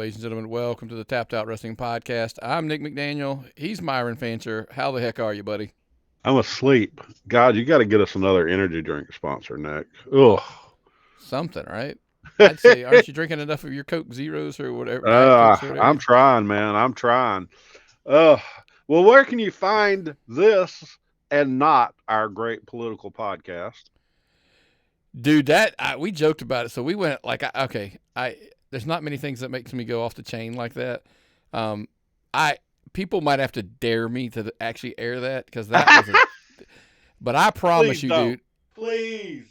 ladies and gentlemen. Welcome to the Tapped Out Wrestling Podcast. I'm Nick McDaniel. He's Myron Fancher. How the heck are you, buddy? I'm asleep. God, you got to get us another energy drink sponsor, Nick. Ugh. Something, right? I'd say, aren't you drinking enough of your Coke Zeros or whatever, Diet Cokes or whatever? I'm trying, man. I'm trying. Uh, well, where can you find this and not our great political podcast? Dude, we joked about it. So we went like, there's not many things that makes me go off the chain like that. People might have to dare me to actually air that because that was but I promise Please you, don't. dude. Please.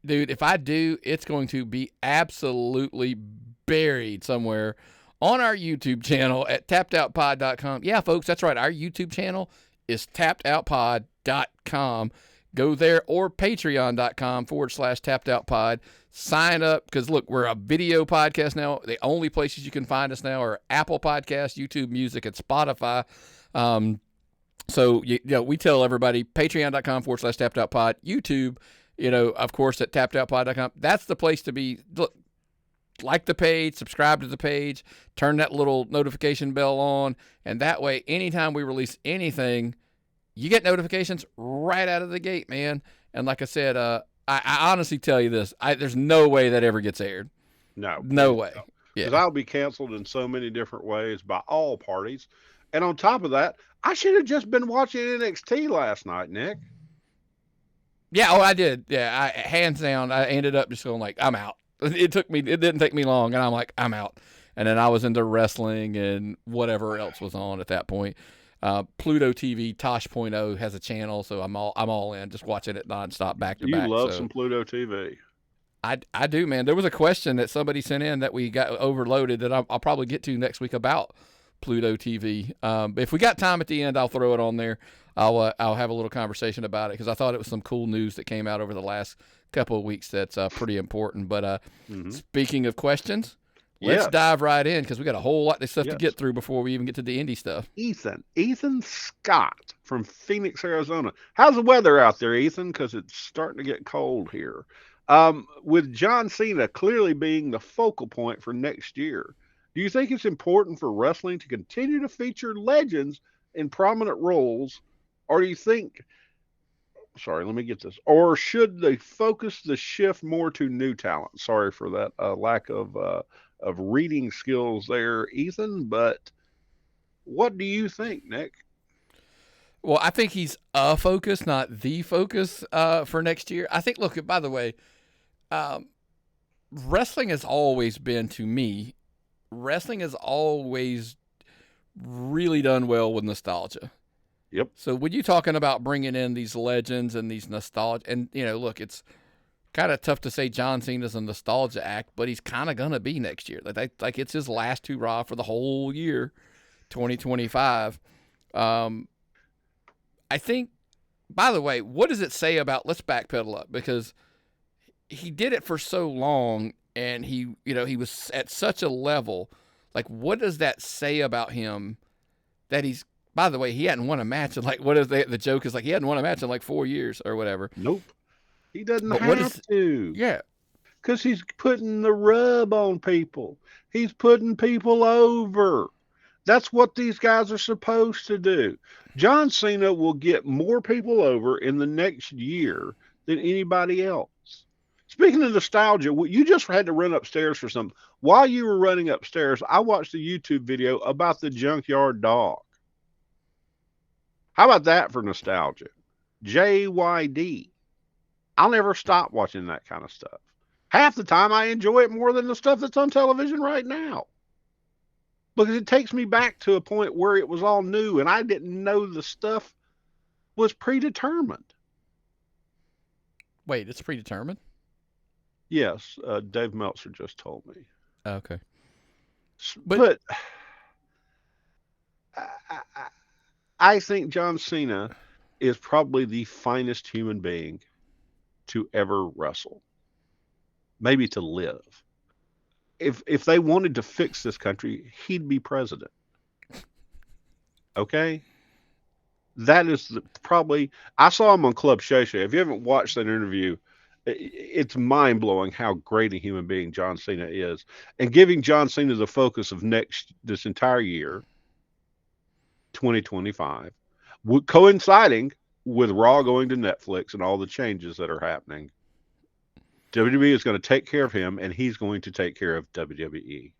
Dude, if I do, it's going to be absolutely buried somewhere on our YouTube channel at tappedoutpod.com. Yeah, folks, that's right. Our YouTube channel is tappedoutpod.com. Go there or patreon.com/tappedoutpod. Sign up because, look, we're a video podcast now. The only places you can find us now are Apple Podcasts, YouTube Music, and Spotify. So, we tell everybody, patreon.com/tappedoutpod, YouTube, of course, at tappedoutpod.com. That's the place to be. Look, like the page, subscribe to the page, turn that little notification bell on, and that way, anytime we release anything, you get notifications right out of the gate, man. And like I said, I honestly tell you this, there's no way that ever gets aired. No way. Because Yeah. I'll be canceled in so many different ways by all parties. And on top of that, I should have just been watching NXT last night, Nick. Yeah, I did. Yeah, hands down, I ended up just going like, I'm out. It didn't take me long, and I'm like, I'm out. And then I was into wrestling and whatever else was on at that point. Pluto TV, Tosh.0 has a channel, so I'm all in, just watching it nonstop, back to back. You love some Pluto TV. I do, man. There was a question that somebody sent in that we got overloaded that I'll probably get to next week about Pluto TV. If we got time at the end, I'll throw it on there. I'll have a little conversation about it because I thought it was some cool news that came out over the last couple of weeks that's pretty important. But speaking of questions, let's dive right in because we got a whole lot of stuff to get through before we even get to the indie stuff. Ethan Scott from Phoenix, Arizona. How's the weather out there, Ethan? Because it's starting to get cold here. With John Cena clearly being the focal point for next year, do you think it's important for wrestling to continue to feature legends in prominent roles, or do you think, let me get this, or should they focus the shift more to new talent? Sorry for that lack of reading skills there, Ethan, but what do you think, Nick? Well, I think he's a focus, not the focus for next year. I think, look, by the way, wrestling has always been, to me, wrestling has always really done well with nostalgia. Yep. So when you're talking about bringing in these legends and these nostalgia, and, look, it's kind of tough to say John Cena's a nostalgia act, but he's kind of going to be next year. Like it's his last two Raw for the whole year, 2025. I think, by the way, what does it say about, let's backpedal up, because he did it for so long and he was at such a level. Like, what does that say about him that he's, by the way, he hadn't won a match in the joke is like he hadn't won a match in like 4 years or whatever. Nope. He doesn't have to. Yeah. Because he's putting the rub on people. He's putting people over. That's what these guys are supposed to do. John Cena will get more people over in the next year than anybody else. Speaking of nostalgia, you just had to run upstairs for something. While you were running upstairs, I watched a YouTube video about the Junkyard Dog. How about that for nostalgia? JYD. I'll never stop watching that kind of stuff. Half the time I enjoy it more than the stuff that's on television right now. Because it takes me back to a point where it was all new and I didn't know the stuff was predetermined. Wait, it's predetermined? Yes, Dave Meltzer just told me. Okay. But I think John Cena is probably the finest human being to ever wrestle. Maybe to live. If they wanted to fix this country, he'd be president. Okay? That is probably... I saw him on Club Shay Shay. If you haven't watched that interview, It's mind blowing how great a human being John Cena is, and giving John Cena the focus of this entire year, 2025, coinciding with Raw going to Netflix and all the changes that are happening. WWE is going to take care of him, and he's going to take care of WWE.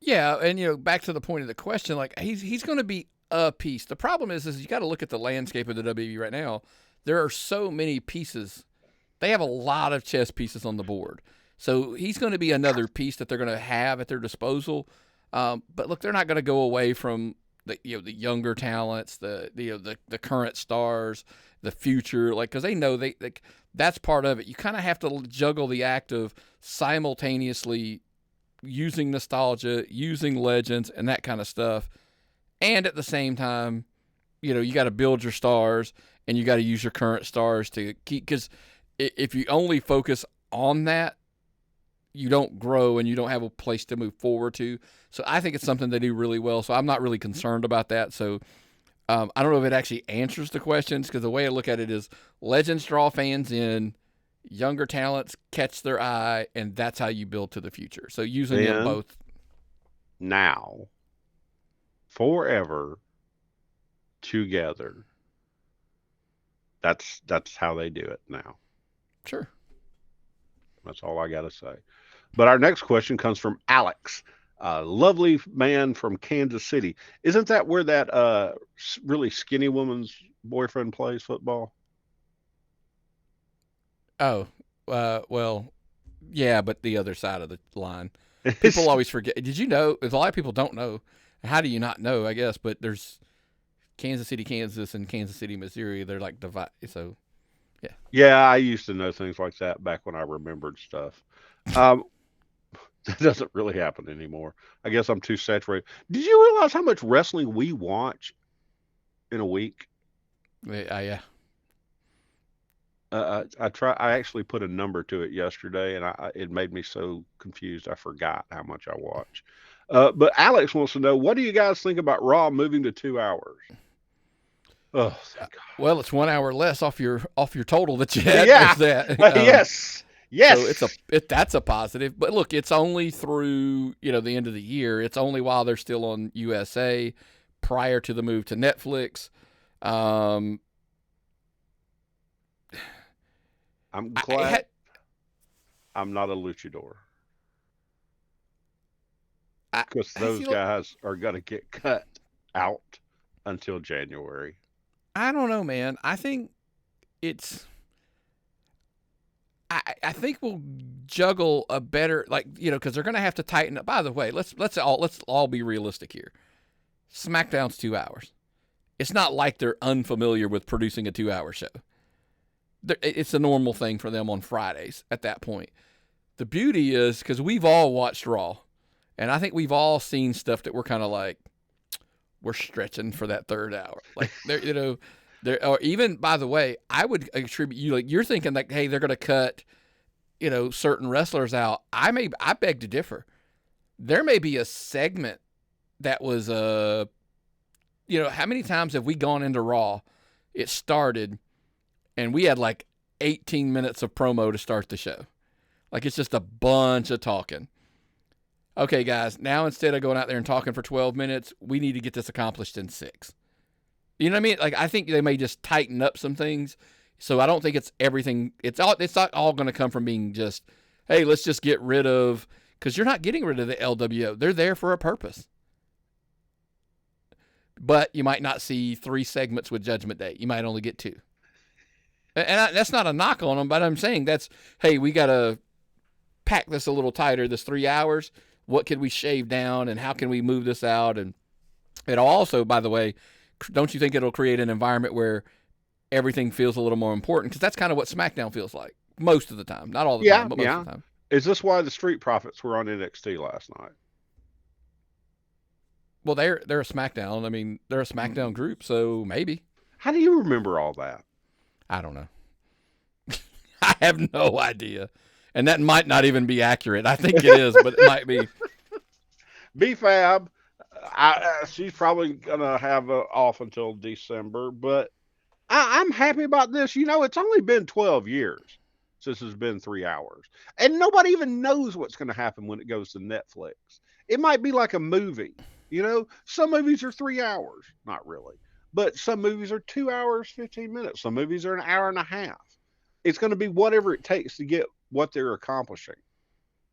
Yeah, and back to the point of the question, like he's going to be a piece. The problem is you got to look at the landscape of the WWE right now. There are so many pieces. They have a lot of chess pieces on the board. So he's going to be another piece that they're going to have at their disposal. But look, they're not going to go away from the younger talents, the current stars, the future, because they know that's part of it. You kind of have to juggle the act of simultaneously using nostalgia, using legends, and that kind of stuff, and at the same time, you got to build your stars and you got to use your current stars to keep. Because if you only focus on that, you don't grow and you don't have a place to move forward to. So I think it's something they do really well. So I'm not really concerned about that. So I don't know if it actually answers the questions, because the way I look at it is legends draw fans in, younger talents catch their eye, and that's how you build to the future. So using them both. Now, forever together. That's how they do it now. Sure. That's all I got to say. But our next question comes from Alex, a lovely man from Kansas City. Isn't that where that really skinny woman's boyfriend plays football? Oh, well, yeah, but the other side of the line. People always forget. Did you know? A lot of people don't know. How do you not know, I guess? But there's Kansas City, Kansas, and Kansas City, Missouri. They're like divided. So, yeah. Yeah, I used to know things like that back when I remembered stuff. That doesn't really happen anymore. I guess I'm too saturated. Did you realize how much wrestling we watch in a week? Yeah. I actually put a number to it yesterday, and it made me so confused I forgot how much I watch. But Alex wants to know, what do you guys think about Raw moving to 2 hours? Oh, thank God. Well, it's 1 hour less off your total that you had. Yeah. That. Yes. So that's a positive. But look, it's only through the end of the year. It's only while they're still on USA, prior to the move to Netflix. I'm glad I'm not a luchador, because those guys are going to get cut out until January. I don't know, man. I think I think we'll juggle a better, because they're going to have to tighten up. By the way, let's all be realistic here. SmackDown's 2 hours. It's not like they're unfamiliar with producing a 2 hour show. It's a normal thing for them on Fridays at that point. The beauty is, because we've all watched Raw, and I think we've all seen stuff that we're kind of like, we're stretching for that third hour. Like, or even, by the way, I would attribute you, you're thinking like, hey, they're going to cut, certain wrestlers out. I beg to differ. There may be a segment that was, how many times have we gone into Raw? It started, and we had 18 minutes of promo to start the show. It's just a bunch of talking. Okay, guys, now instead of going out there and talking for 12 minutes, we need to get this accomplished in 6. You know what I mean? I think they may just tighten up some things. So I don't think it's everything. It's not all going to come from being just, hey, let's just get rid of, because you're not getting rid of the LWO. They're there for a purpose. But you might not see 3 segments with Judgment Day. You might only get 2. And that's not a knock on them, but I'm saying hey, we got to pack this a little tighter, this 3 hours. What can we shave down, and how can we move this out? And it'll also, by the way, don't you think it'll create an environment where everything feels a little more important? Because that's kind of what SmackDown feels like most of the time. Not all the time, but most of the time. Is this why the Street Profits were on NXT last night? Well, they're a SmackDown. I mean, they're a SmackDown group, so maybe. How do you remember all that? I don't know. I have no idea. And that might not even be accurate. I think it is, but it might be. B-Fab, she's probably going to have off until December, but I'm happy about this. It's only been 12 years since it's been 3 hours. And nobody even knows what's going to happen when it goes to Netflix. It might be like a movie. Some movies are 3 hours. Not really. But some movies are 2 hours, 15 minutes. Some movies are an hour and a half. It's going to be whatever it takes to get what they're accomplishing.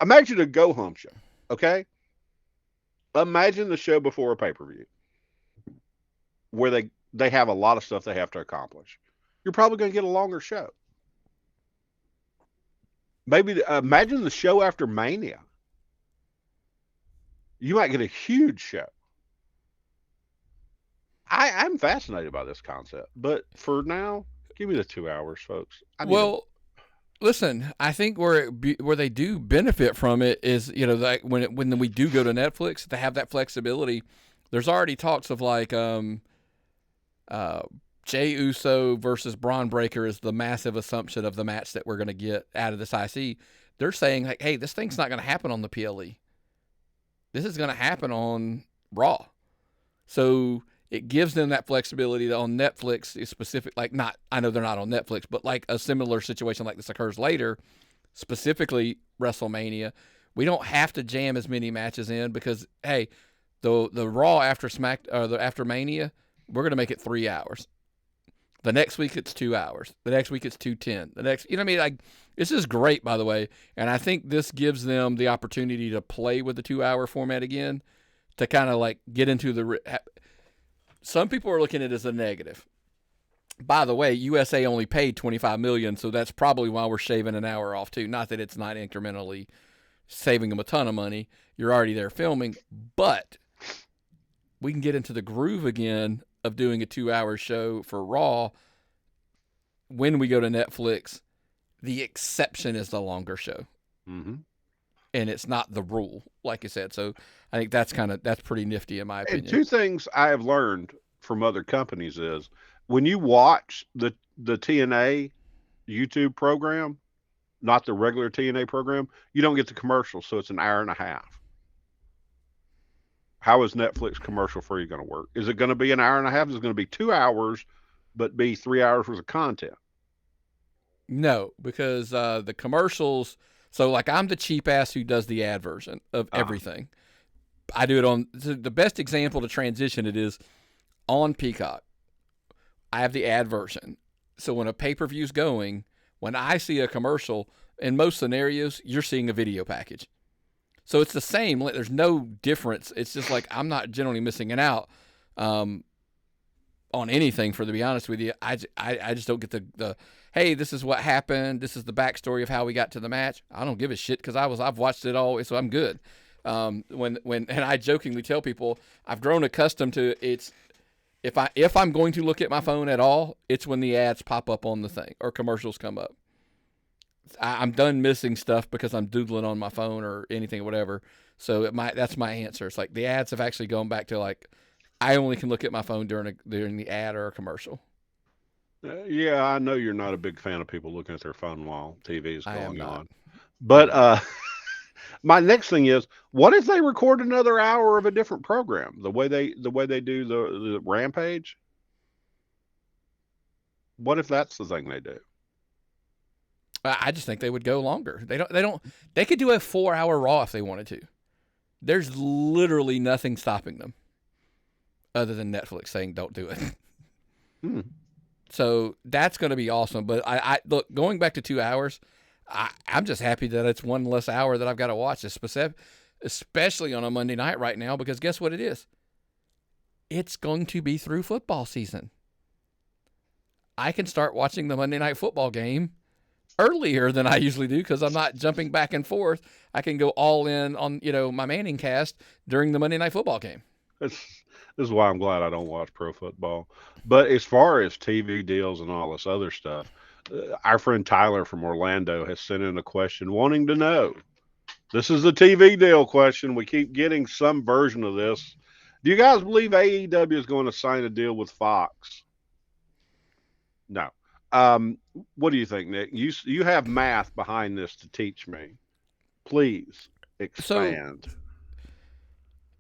Imagine a go home show, okay? Imagine the show before a pay-per-view where they have a lot of stuff they have to accomplish. You're probably going to get a longer show. Maybe imagine the show after Mania. You might get a huge show. I'm fascinated by this concept, but for now, give me the 2 hours, folks. Listen, I think where they do benefit from it is, like when we do go to Netflix, to have that flexibility. There's already talks of like Jey Uso versus Braun Breaker is the massive assumption of the match that we're going to get out of this IC. They're saying like, hey, this thing's not going to happen on the PLE. This is going to happen on Raw. So it gives them that flexibility that on Netflix is specific, I know they're not on Netflix, but like a similar situation like this occurs later, specifically WrestleMania, we don't have to jam as many matches in because, hey, the Raw after after Mania, we're going to make it 3 hours. The next week it's 2 hours. The next week it's 2:10. The next, this is great, by the way. And I think this gives them the opportunity to play with the 2 hour format again, to kind of like get into some people are looking at it as a negative. By the way, USA only paid $25 million, so that's probably why we're shaving an hour off too. Not that it's not incrementally saving them a ton of money. You're already there filming, but we can get into the groove again of doing a 2 hour show for Raw when we go to Netflix. The exception is the longer show. Mm-hmm. And it's not the rule, like you said. So I think that's pretty nifty in my opinion. And two things I have learned from other companies is when you watch the TNA YouTube program, not the regular TNA program, you don't get the commercials, so it's an hour and a half. How is Netflix commercial free going to work? Is it going to be an hour and a half? Is it going to be 2 hours, but be 3 hours worth of content? No, because the commercials. So like I'm the cheap ass who does the ad version of everything. I do it on the best example to transition it is on Peacock. I have the ad version. So when a pay-per-view's going, when I see a commercial, in most scenarios, you're seeing a video package. So it's the same. There's no difference. It's just like I'm not generally missing out on anything, to be honest with you. I just don't get the hey, this is what happened. This is the backstory of how we got to the match. I don't give a shit because I've watched it all, so I'm good. And I jokingly tell people I've grown accustomed to it's if I'm going to look at my phone at all, it's when the ads pop up on the thing or commercials come up. I'm done missing stuff because I'm doodling on my phone or anything or whatever. So that's my answer. It's like the ads have actually gone back to like I only can look at my phone during the ad or a commercial. Yeah, I know you're not a big fan of people looking at their phone while TV is going on. But my next thing is, what if they record another hour of a different program? The way they do the Rampage. What if that's the thing they do? I just think they would go longer. They could do a 4 hour Raw if they wanted to. There's literally nothing stopping them other than Netflix saying don't do it. So that's going to be awesome. But I look, going back to 2 hours, I'm just happy that it's one less hour that I've got to watch, especially on a Monday night right now, because guess what it is? It's going to be through football season. I can start watching the Monday Night Football game earlier than I usually do because I'm not jumping back and forth. I can go all in on my Manning cast during the Monday Night Football game. This is why I'm glad I don't watch pro football. But as far as TV deals and all this other stuff, our friend Tyler from Orlando has sent in a question wanting to know. This is a TV deal question. We keep getting some version of this. Do you guys believe AEW is going to sign a deal with Fox? No. What do you think, Nick? You have math behind this to teach me. Please expand.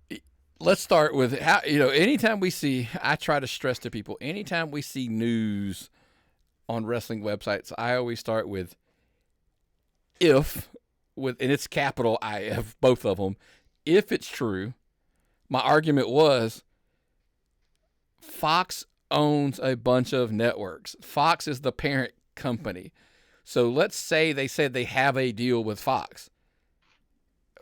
So, let's start with how, anytime we see, I try to stress to people, anytime we see news on wrestling websites, I always start with, if, and it's capital IF, both of them, if it's true, my argument was Fox owns a bunch of networks. Fox is the parent company. So let's say they said they have a deal with Fox.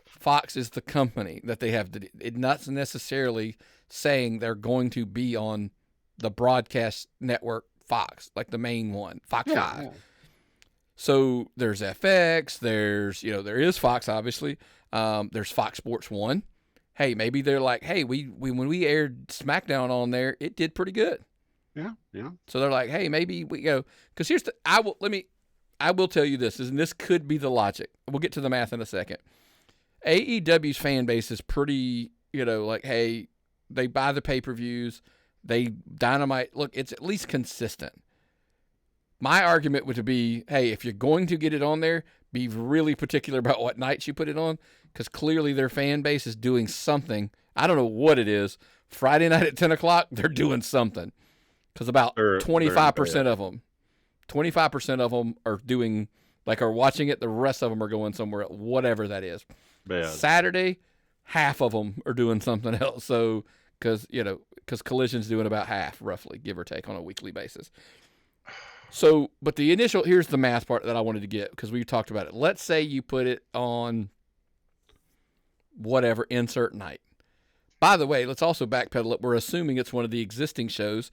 Fox is the company that they have. It's not necessarily saying they're going to be on the broadcast network Fox, like the main one, Fox 5. Yeah. So there's FX, there is Fox, obviously. There's Fox Sports 1. Hey, maybe they're like, hey, we when we aired Smackdown on there, it did pretty good. Yeah, yeah. So they're like, hey, maybe we go, because here's I will tell you this, and this could be the logic. We'll get to the math in a second. AEW's fan base is pretty, like, hey, they buy the pay-per-views, they Dynamite. Look, it's at least consistent. My argument would be, hey, if you're going to get it on there, be really particular about what nights you put it on, because clearly their fan base is doing something. I don't know what it is. Friday night at 10 o'clock, they're doing something. Because about 25% of them, 25% of them are doing, like, are watching it. The rest of them are going somewhere, whatever that is. Bad. Saturday, half of them are doing something else. So, because Collision's doing about half, roughly, give or take, on a weekly basis. So, but here's the math part that I wanted to get, because we talked about it. Let's say you put it on whatever, insert night. By the way, let's also backpedal it. We're assuming it's one of the existing shows.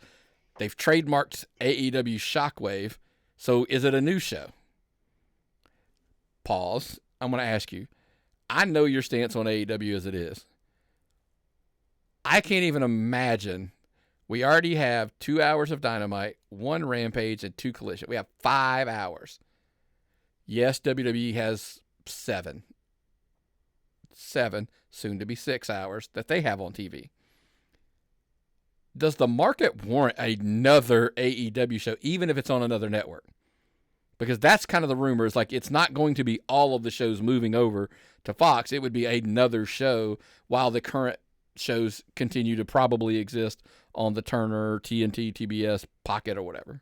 They've trademarked AEW Shockwave. So is it a new show? Pause. I'm going to ask you. I know your stance on AEW as it is. I can't even imagine. We already have 2 hours of Dynamite, 1 Rampage, and 2 Collision. We have 5 hours. Yes, WWE has 7, soon to be 6 hours that they have on TV. Does the market warrant another AEW show, even if it's on another network? Because that's kind of the rumor. Is like, it's not going to be all of the shows moving over to Fox. It would be another show while the current shows continue to probably exist on the Turner, TNT, TBS, Pocket, or whatever.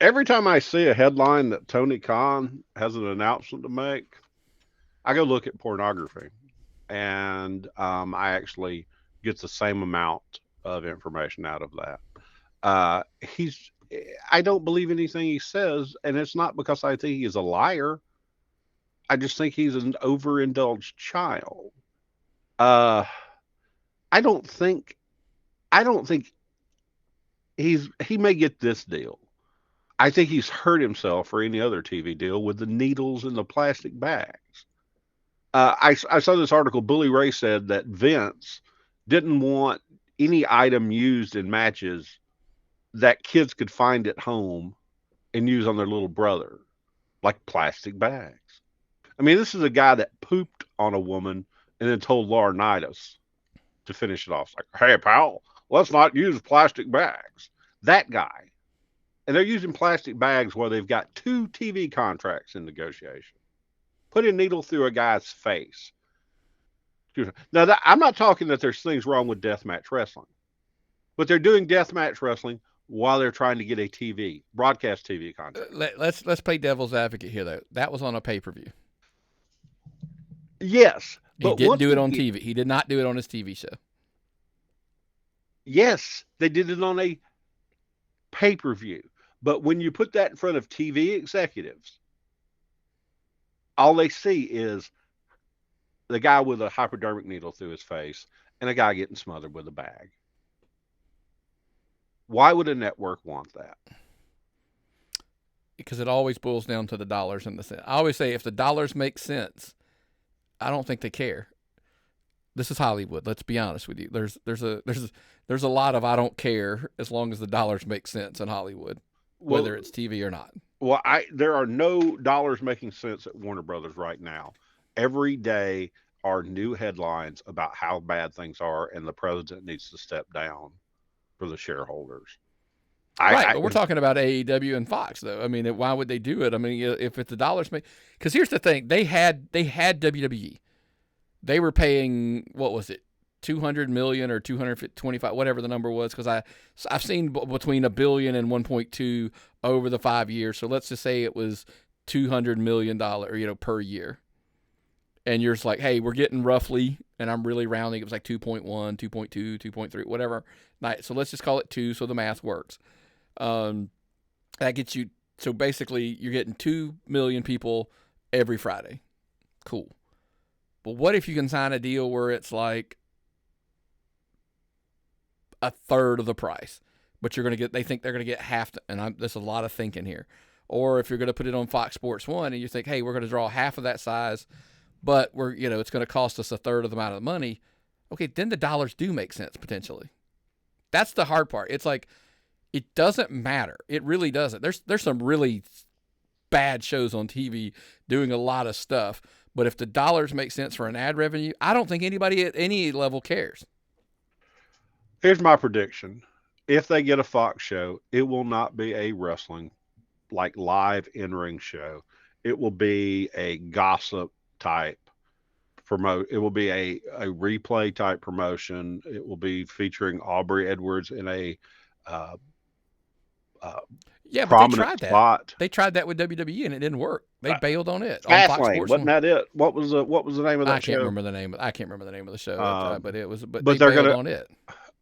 Every time I see a headline that Tony Khan has an announcement to make, I go look at pornography, and I actually get the same amount of information out of that. I don't believe anything he says, and it's not because I think he's a liar. I just think he's an overindulged child. I don't think he may get this deal. I think he's hurt himself for any other TV deal with the needles and the plastic bags. I saw this article. Bully Ray said that Vince didn't want any item used in matches that kids could find at home and use on their little brother, like plastic bags. I mean, this is a guy that pooped on a woman and then told Laurinaitis to finish it off. Like, hey, pal, let's not use plastic bags. That guy. And they're using plastic bags while they've got 2 TV contracts in negotiation. Put a needle through a guy's face. Now, I'm not talking that there's things wrong with deathmatch wrestling, but they're doing deathmatch wrestling while they're trying to get a broadcast TV contract. Let's play devil's advocate here, though. That was on a pay-per-view. Yes. He didn't do it on TV. He did not do it on his TV show. Yes, they did it on a pay-per-view. But when you put that in front of TV executives, all they see is the guy with a hypodermic needle through his face and a guy getting smothered with a bag. Why would a network want that? Because it always boils down to the dollars and the cents. I always say if the dollars make sense, I don't think they care. This is Hollywood. Let's be honest with you. There's a lot of I don't care as long as the dollars make sense in Hollywood, whether it's TV or not. Well, there are no dollars making sense at Warner Brothers right now. Every day are new headlines about how bad things are, and the president needs to step down for the shareholders. But we're talking about AEW and Fox, though. I mean, why would they do it? I mean, if it's the dollars make, because here's the thing: they had WWE. They were paying, what was it, $200 million or $225, whatever the number was, because I've seen between $1 billion and 1.2 over the 5 years. So let's just say it was $200 million, per year. And you're just like, hey, we're getting roughly, and I'm really rounding, it was like 2.1, 2.2, 2.3, whatever. Night. So let's just call it 2 so the math works. That gets you, so basically you're getting 2 million people every Friday. Cool. But what if you can sign a deal where it's like a third of the price, but they think they're going to get half, there's a lot of thinking here. Or if you're going to put it on Fox Sports 1 and you think, hey, we're going to draw half of that size, but it's going to cost us a third of the amount of money. Okay, then the dollars do make sense potentially. That's the hard part. It's like, it doesn't matter. It really doesn't. There's some really bad shows on TV doing a lot of stuff, but if the dollars make sense for an ad revenue, I don't think anybody at any level cares. Here's my prediction. If they get a Fox show, it will not be a wrestling, like live in-ring show. It will be a gossip type it will be a replay type promotion. It will be featuring Aubrey Edwards in a but they tried that. spot. They tried that with WWE and it didn't work. They bailed on it. Fastlane, on Fox Sports wasn't that it? What was the name of that show? I can't remember the name of the show, but it was. But they're bailed on it.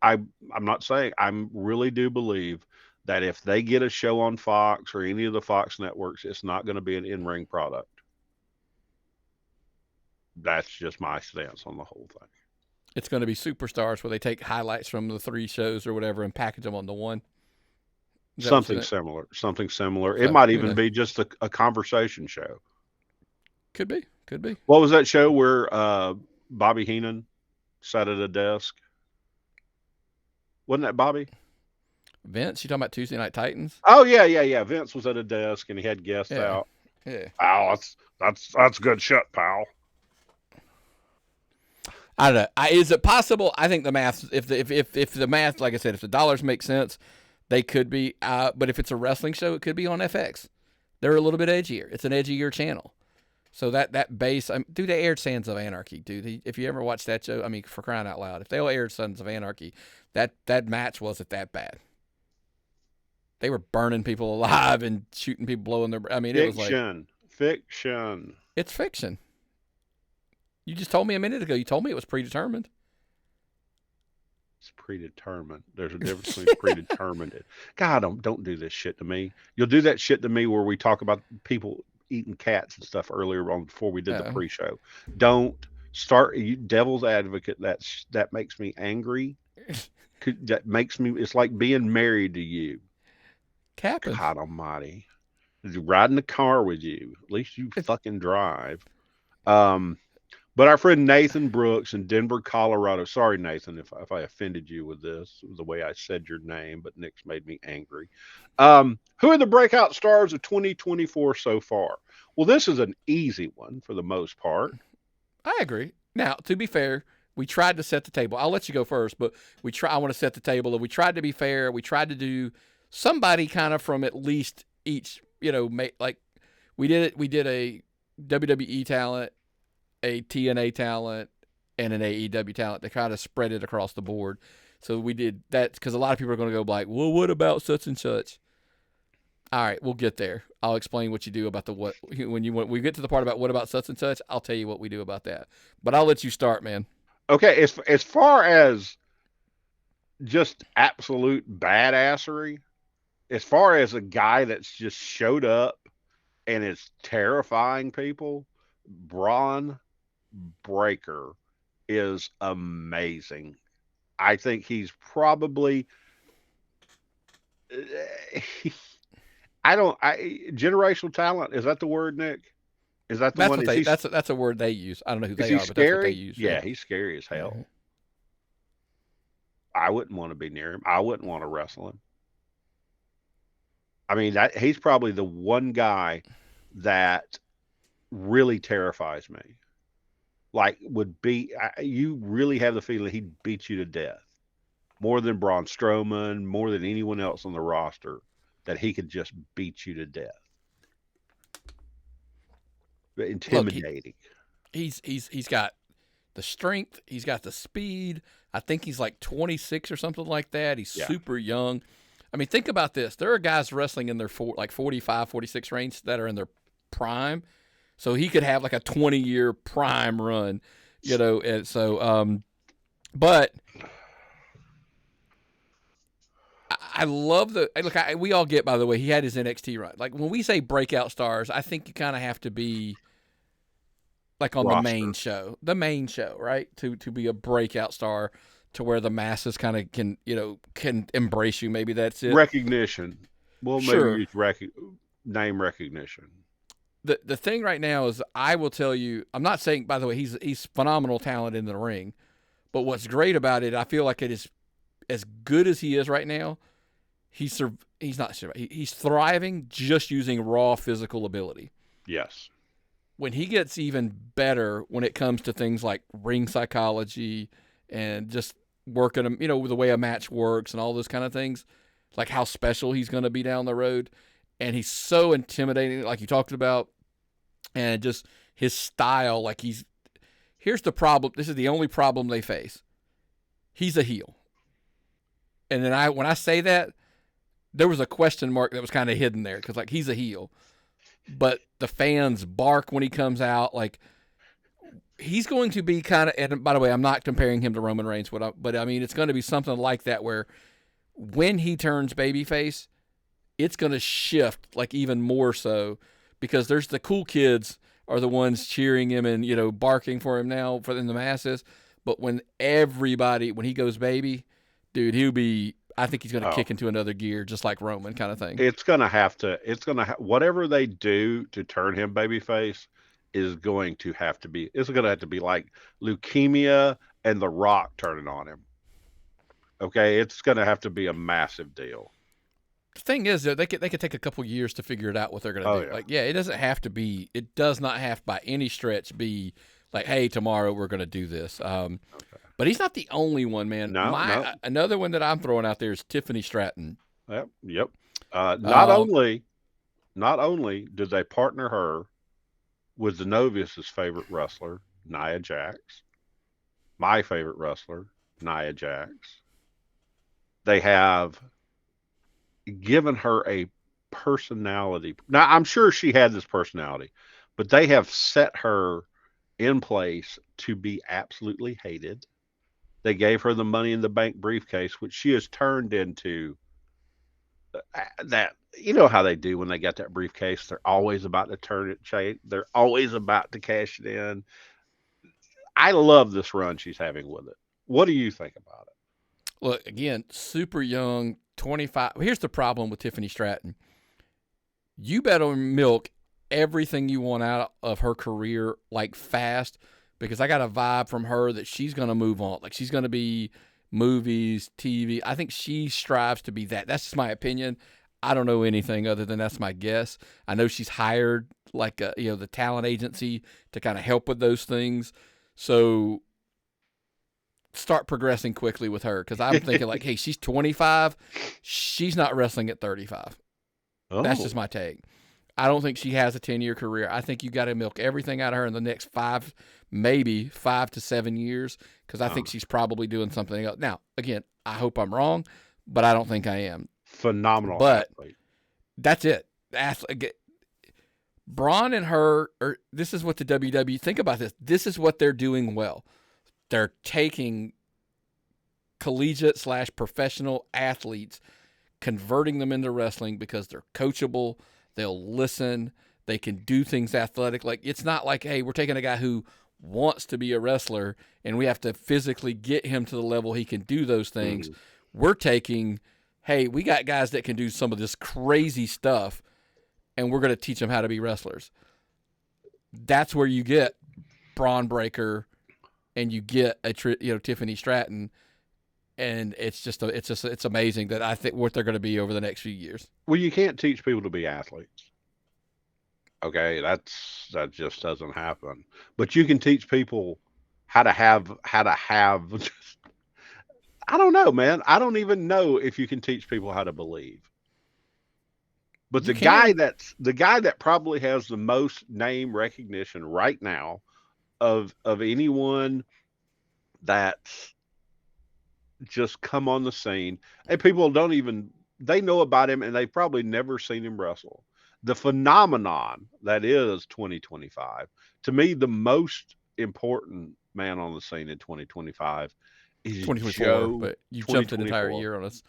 I'm not saying. I really do believe that if they get a show on Fox or any of the Fox networks, it's not going to be an in-ring product. That's just my stance on the whole thing. It's going to be superstars where they take highlights from the 3 shows or whatever and package them on the one. Something similar. It might even be just a conversation show. Could be. What was that show where Bobby Heenan sat at a desk? Wasn't that Bobby? Vince, you talking about Tuesday Night Titans? Oh yeah. Vince was at a desk and he had guests out. Yeah. Oh, that's good shit, pal. I don't know. Is it possible? I think the math, if the math, like I said, if the dollars make sense, they could be. But if it's a wrestling show, it could be on FX. They're a little bit edgier. It's an edgier channel. So that base, dude, they aired Sons of Anarchy, dude. If you ever watched that show, for crying out loud, if they all aired Sons of Anarchy, that match wasn't that bad. They were burning people alive and shooting people, blowing their. It was like fiction. It's fiction. You just told me a minute ago. You told me it was predetermined. It's predetermined. There's a difference between predetermined. God, don't do this shit to me. You'll do that shit to me where we talk about people eating cats and stuff earlier on before we did the pre-show. Don't start. You devil's advocate. That makes me angry. That makes me. It's like being married to you. Captain. God Almighty. Riding the car with you. At least you fucking drive. But our friend Nathan Brooks in Denver, Colorado. Sorry, Nathan, if I offended you with this, the way I said your name, but Nick's made me angry. Who are the breakout stars of 2024 so far? Well, this is an easy one for the most part. I agree. Now, to be fair, we tried to set the table. I'll let you go first, but I want to set the table. And we tried to be fair. We tried to do somebody kind of from at least each, like we did a WWE talent, a TNA talent, and an AEW talent to kind of spread it across the board. So we did that because a lot of people are going to go like, well, what about such and such? All right, we'll get there. I'll explain what you do about when we get to the part about what about such and such, I'll tell you what we do about that. But I'll let you start, man. Okay, as far as just absolute badassery, as far as a guy that's just showed up and is terrifying people, Braun Breaker is amazing. I think he's probably generational talent. Is that the word, Nick? Is that the one? That's a word they use. I don't know who they are, but scary? That's what they use. Yeah, he's scary as hell. Mm-hmm. I wouldn't want to be near him. I wouldn't want to wrestle him. He's probably the one guy that really terrifies me. Like, you really have the feeling he'd beat you to death. More than Braun Strowman, more than anyone else on the roster, that he could just beat you to death. Intimidating. Look, he's got the strength. He's got the speed. I think he's like 26 or something like that. He's super young. Think about this. There are guys wrestling in their 45, 46 range that are in their prime, so he could have like a 20-year prime run, and so but I love we all get, by the way, he had his NXT run. Like when we say breakout stars, I think you kind of have to be like on roster. the main show, right? To be a breakout star, to where the masses kind of can embrace you. Maybe that's it. Recognition. Well, maybe Sure. use name recognition. The thing right now is, I will tell you, I'm not saying, by the way, he's phenomenal talent in the ring, but what's great about it, I feel like it is, as good as he is right now, he's not he's thriving just using raw physical ability. Yes. When he gets even better when it comes to things like ring psychology and just working him, with the way a match works and all those kind of things, like how special he's going to be down the road. And he's so intimidating, like you talked about, and just his style. Like here's the problem. This is the only problem they face. He's a heel. And then when I say that, there was a question mark that was kind of hidden there, because like he's a heel, but the fans bark when he comes out. Like he's going to be kind of. And by the way, I'm not comparing him to Roman Reigns, but I mean it's going to be something like that, where when he turns babyface, it's going to shift like even more so, because there's the cool kids are the ones cheering him and barking for him now in the masses. But when he goes baby, dude, I think he's going to kick into another gear, just like Roman kind of thing. It's going to have to, whatever they do to turn him babyface is going to have to be, it's going to have to be like leukemia and The Rock turning on him. Okay. It's going to have to be a massive deal. The thing is, though, they could take a couple years to figure it out what they're going to do. Yeah. Like, it does not have by any stretch be like, hey, tomorrow we're going to do this. Okay. But he's not the only one, man. No. Another one that I'm throwing out there is Tiffany Stratton. Yep. Not only did they partner her with Zenobia's favorite wrestler, Nia Jax, my favorite wrestler, Nia Jax, they have given her a personality. Now, I'm sure she had this personality, but they have set her in place to be absolutely hated. They gave her the Money in the Bank briefcase, which she has turned into that. You know how they do when they get that briefcase? They're always about to turn it. They're always about to cash it in. I love this run she's having with it. What do you think about it? Look, again, super young, 25. Here's the problem with Tiffany Stratton. You better milk everything you want out of her career like fast, because I got a vibe from her that she's going to move on. Like she's going to be movies, TV. I think she strives to be that. That's just my opinion. I don't know anything other than that's my guess. I know she's hired like the talent agency to kind of help with those things. So start progressing quickly with her, because I'm thinking like, hey, she's 25. She's not wrestling at 35. Oh. That's just my take. I don't think she has a 10-year career. I think you got to milk everything out of her in the next 5 to 7 years, because I think she's probably doing something else. Now, again, I hope I'm wrong, but I don't think I am. Phenomenal but athlete. That's it. Braun and her, this is what the WWE, think about this. This is what they're doing well. They're taking collegiate / professional athletes, converting them into wrestling because they're coachable. They'll listen. They can do things athletic. Like, it's not like, hey, we're taking a guy who wants to be a wrestler and we have to physically get him to the level he can do those things. Mm-hmm. We're taking, hey, we got guys that can do some of this crazy stuff, and we're going to teach them how to be wrestlers. That's where you get Braun Breaker and you get Tiffany Stratton. And it's amazing that I think what they're going to be over the next few years. Well, you can't teach people to be athletes. Okay, that just doesn't happen. But you can teach people how to have. I don't know, man. I don't even know if you can teach people how to believe. But the guy that probably has the most name recognition right now of anyone that's just come on the scene, and people they know about him and they've probably never seen him wrestle. the phenomenon that is 2025. To me, the most important man on the scene in 2025 is 2024, Joe. but you jumped an entire 2024. year on us.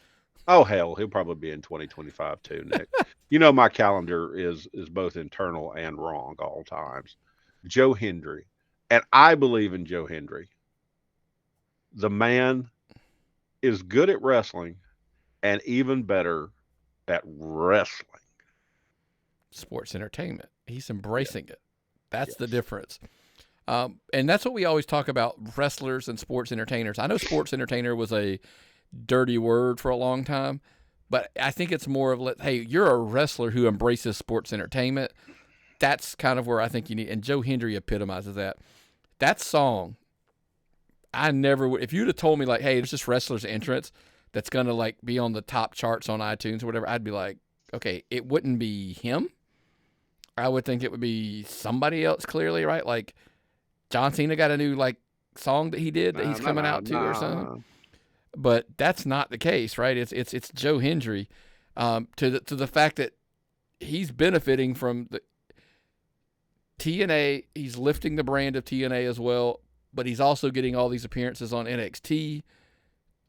Oh hell, he'll probably be in 2025 too, Nick. My calendar is both internal and wrong all times. Joe Hendry, and I believe in Joe Hendry. The man is good at wrestling and even better at wrestling. Sports entertainment. He's embracing Yes. it. That's the Yes. difference. And that's what we always talk about, wrestlers and sports entertainers. I know sports entertainer was a dirty word for a long time, but I think it's more of, hey, you're a wrestler who embraces sports entertainment. That's kind of where I think you need, and Joe Hendry epitomizes that. That song, I never would, if you'd have told me, like, hey, there's this wrestler's entrance that's going to, like, be on the top charts on iTunes or whatever, I'd be like, okay, it wouldn't be him. I would think it would be somebody else, clearly, right? Like, John Cena got a new, like, song that he did that he's coming out to or something. But that's not the case, right? It's Joe Hendry, to the fact that he's benefiting from the TNA. He's lifting the brand of TNA as well, but he's also getting all these appearances on NXT,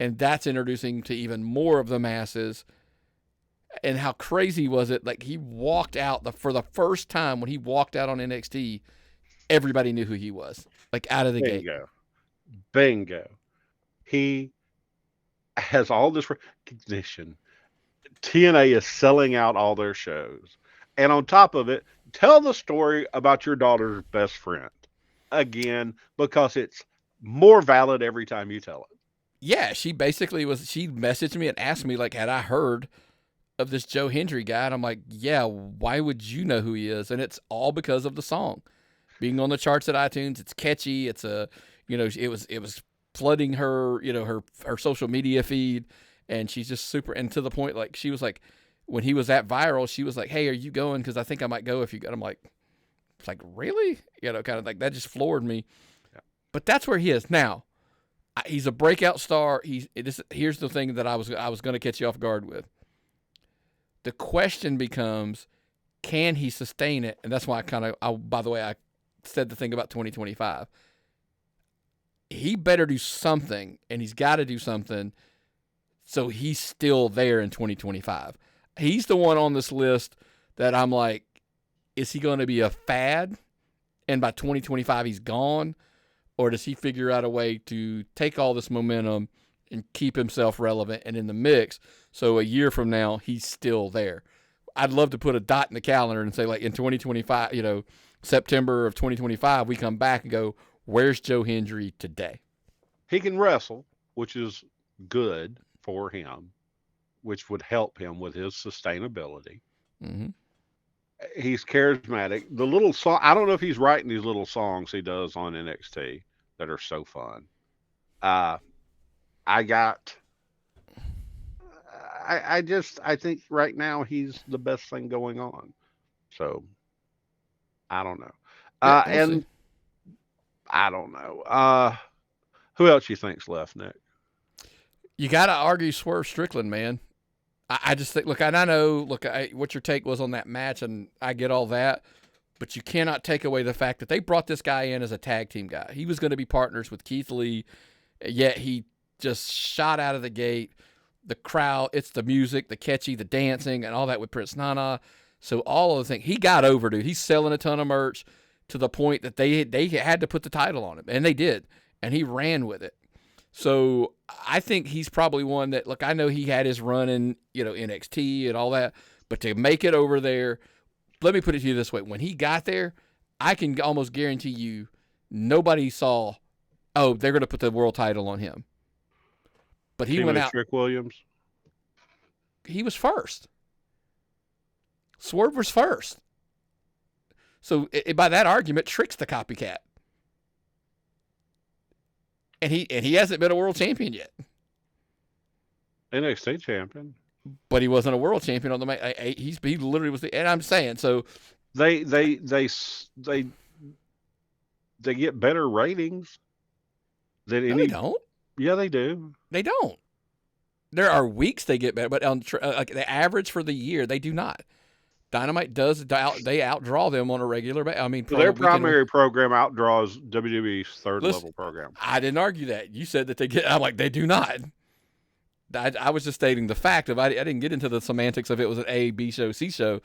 and that's introducing to even more of the masses. And how crazy was it? Like, he walked out for the first time. When he walked out on NXT, everybody knew who he was, like, out of the gate. Bingo. He has all this recognition. TNA is selling out all their shows. And on top of it, tell the story about your daughter's best friend again, because it's more valid every time you tell it. Yeah, she messaged me and asked me, like, had I heard of this Joe Hendry guy? And I'm like, yeah, why would you know who he is? And it's all because of the song being on the charts at iTunes. It's catchy. It's it was flooding her, her social media feed, and she's just super, and to the point, like, she was like, when he was at viral, she was like, hey, are you going? Because I think I might go if you go. I'm like, it's like, really? Kind of like, that just floored me. Yeah. But that's where he is now. He's a breakout star. Here's the thing that I was going to catch you off guard with. The question becomes, can he sustain it? And that's why by the way, I said the thing about 2025. He better do something, and he's got to do something so he's still there in 2025. He's the one on this list that I'm like, is he going to be a fad, and by 2025 he's gone? Or does he figure out a way to take all this momentum and keep himself relevant and in the mix, so a year from now he's still there? I'd love to put a dot in the calendar and say, like, in 2025, September of 2025, we come back and go, where's Joe Hendry today? He can wrestle, which is good for him, which would help him with his sustainability. Mm-hmm. He's charismatic. The little song, I don't know if he's writing these little songs he does on NXT that are so fun. I think right now he's the best thing going on. So I don't know. We'll see. I don't know. Who else you think's left, Nick? You got to argue Swerve Strickland, man. I just think, look, and I know, what your take was on that match, and I get all that, but you cannot take away the fact that they brought this guy in as a tag team guy. He was going to be partners with Keith Lee, yet he just shot out of the gate. The crowd, it's the music, the catchy, the dancing, and all that with Prince Nana. So all of the things, he got over, dude. He's selling a ton of merch to the point that they had to put the title on him, and they did, and he ran with it. So I think he's probably one that, look, I know he had his run in, NXT and all that, but to make it over there, let me put it to you this way. When he got there, I can almost guarantee you nobody saw, oh, they're going to put the world title on him. But he went out. Trick Williams? He was first. Swerve was first. So by that argument, Trick's the copycat. And he hasn't been a world champion yet. NXT champion. But he wasn't a world champion on the main. He literally was and I'm saying, so they get better ratings than any. They don't. Yeah, they do. They don't. There are weeks they get better, but on the average for the year, they do not. Dynamite does they outdraw them on a regular basis. I mean, Their primary program outdraws WWE's third level program. I didn't argue that. You said that they get. I'm like, they do not. I was just stating the fact of I didn't get into the semantics of it was an A, B show, C show.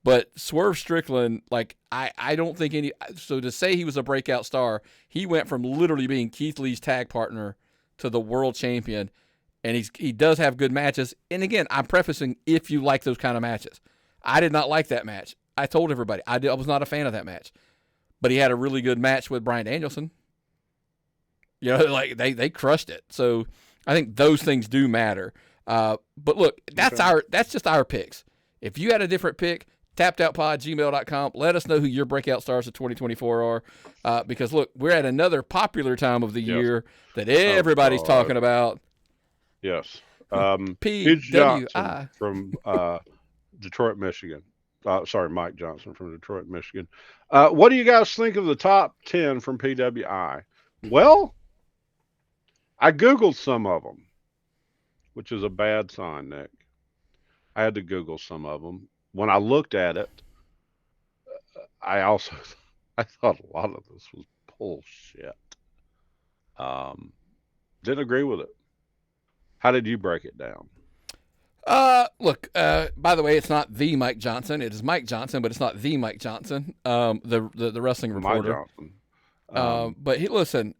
But Swerve Strickland, like, I don't think any. So to say he was a breakout star, he went from literally being Keith Lee's tag partner to the world champion, and he does have good matches. And again, I'm prefacing if you like those kind of matches. I did not like that match. I told everybody I was not a fan of that match, but he had a really good match with Bryan Danielson. You know, like they crushed it. So I think those things do matter. But look, that's just our picks. If you had a different pick, tappedoutpod@gmail.com. Let us know who your breakout stars of 2024 are. Because look, we're at another popular time of the year that everybody's talking about. Yes. P. Johnson from Detroit, Michigan. Sorry, Mike Johnson from Detroit, Michigan. What do you guys think of the top 10 from PWI? Well, I Googled some of them, which is a bad sign, Nick. I had to Google some of them. When I looked at it, I thought a lot of this was bullshit. Didn't agree with it. How did you break it down? Look, by the way, it's not the Mike Johnson. It is Mike Johnson, but it's not the Mike Johnson, the wrestling reporter. Mike Johnson. But listen,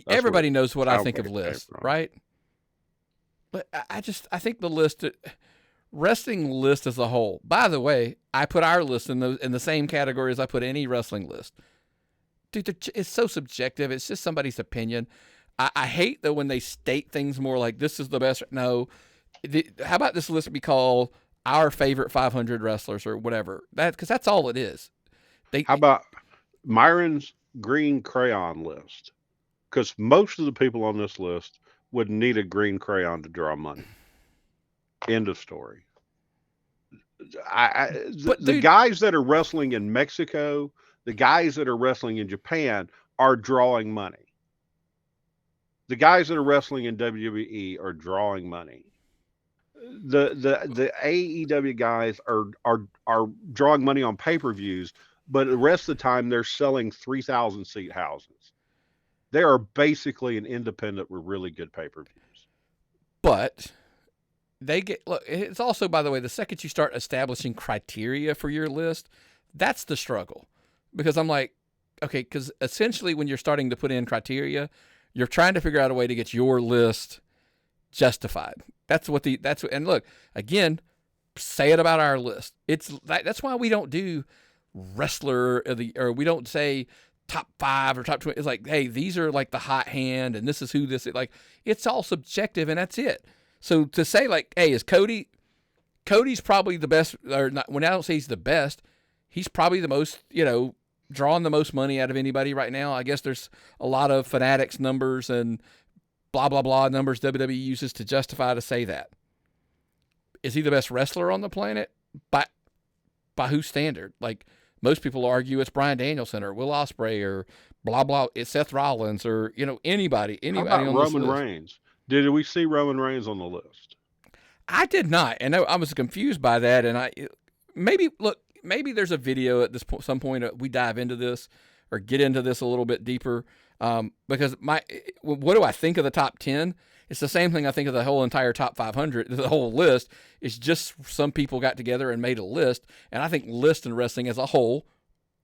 everybody knows what I think of lists, right? But I think the list, wrestling list as a whole. By the way, I put our list in the same category as I put any wrestling list. Dude, it's so subjective. It's just somebody's opinion. I hate that when they state things more like this is the best. No. How about this list be called our favorite 500 wrestlers or whatever? Because that's all it is. How about Myron's green crayon list? Because most of the people on this list would need a green crayon to draw money. End of story. The guys that are wrestling in Mexico, the guys that are wrestling in Japan are drawing money. The guys that are wrestling in WWE are drawing money. The AEW guys are drawing money on pay-per-views, but the rest of the time they're selling 3,000 seat houses. They are basically an independent with really good pay-per-views. But it's also, by the way, the second you start establishing criteria for your list, that's the struggle. Because I'm like, okay, because essentially when you're starting to put in criteria, you're trying to figure out a way to get your list justified. And look, again, say it about our list. That's why we don't do wrestler or we don't say top 5 or top 20. It's like, hey, these are like the hot hand and this is who this is. Like, it's all subjective and that's it. So to say like, hey, is Cody's probably the best, or not, when I don't say he's the best, he's probably the most, drawing the most money out of anybody right now. I guess there's a lot of fanatics numbers and blah, blah, blah numbers WWE uses to justify to say that. Is he the best wrestler on the planet? By whose standard? Like, most people argue it's Bryan Danielson or Will Ospreay or blah, blah. It's Seth Rollins or, anybody How about on Roman this list. Reigns? Did we see Roman Reigns on the list? I did not. And I was confused by that. And maybe there's a video at some point we dive into this or get into this a little bit deeper. Because what do I think of the top 10? It's the same thing I think of the whole entire top 500. The whole list is just some people got together and made a list. And I think list and wrestling as a whole,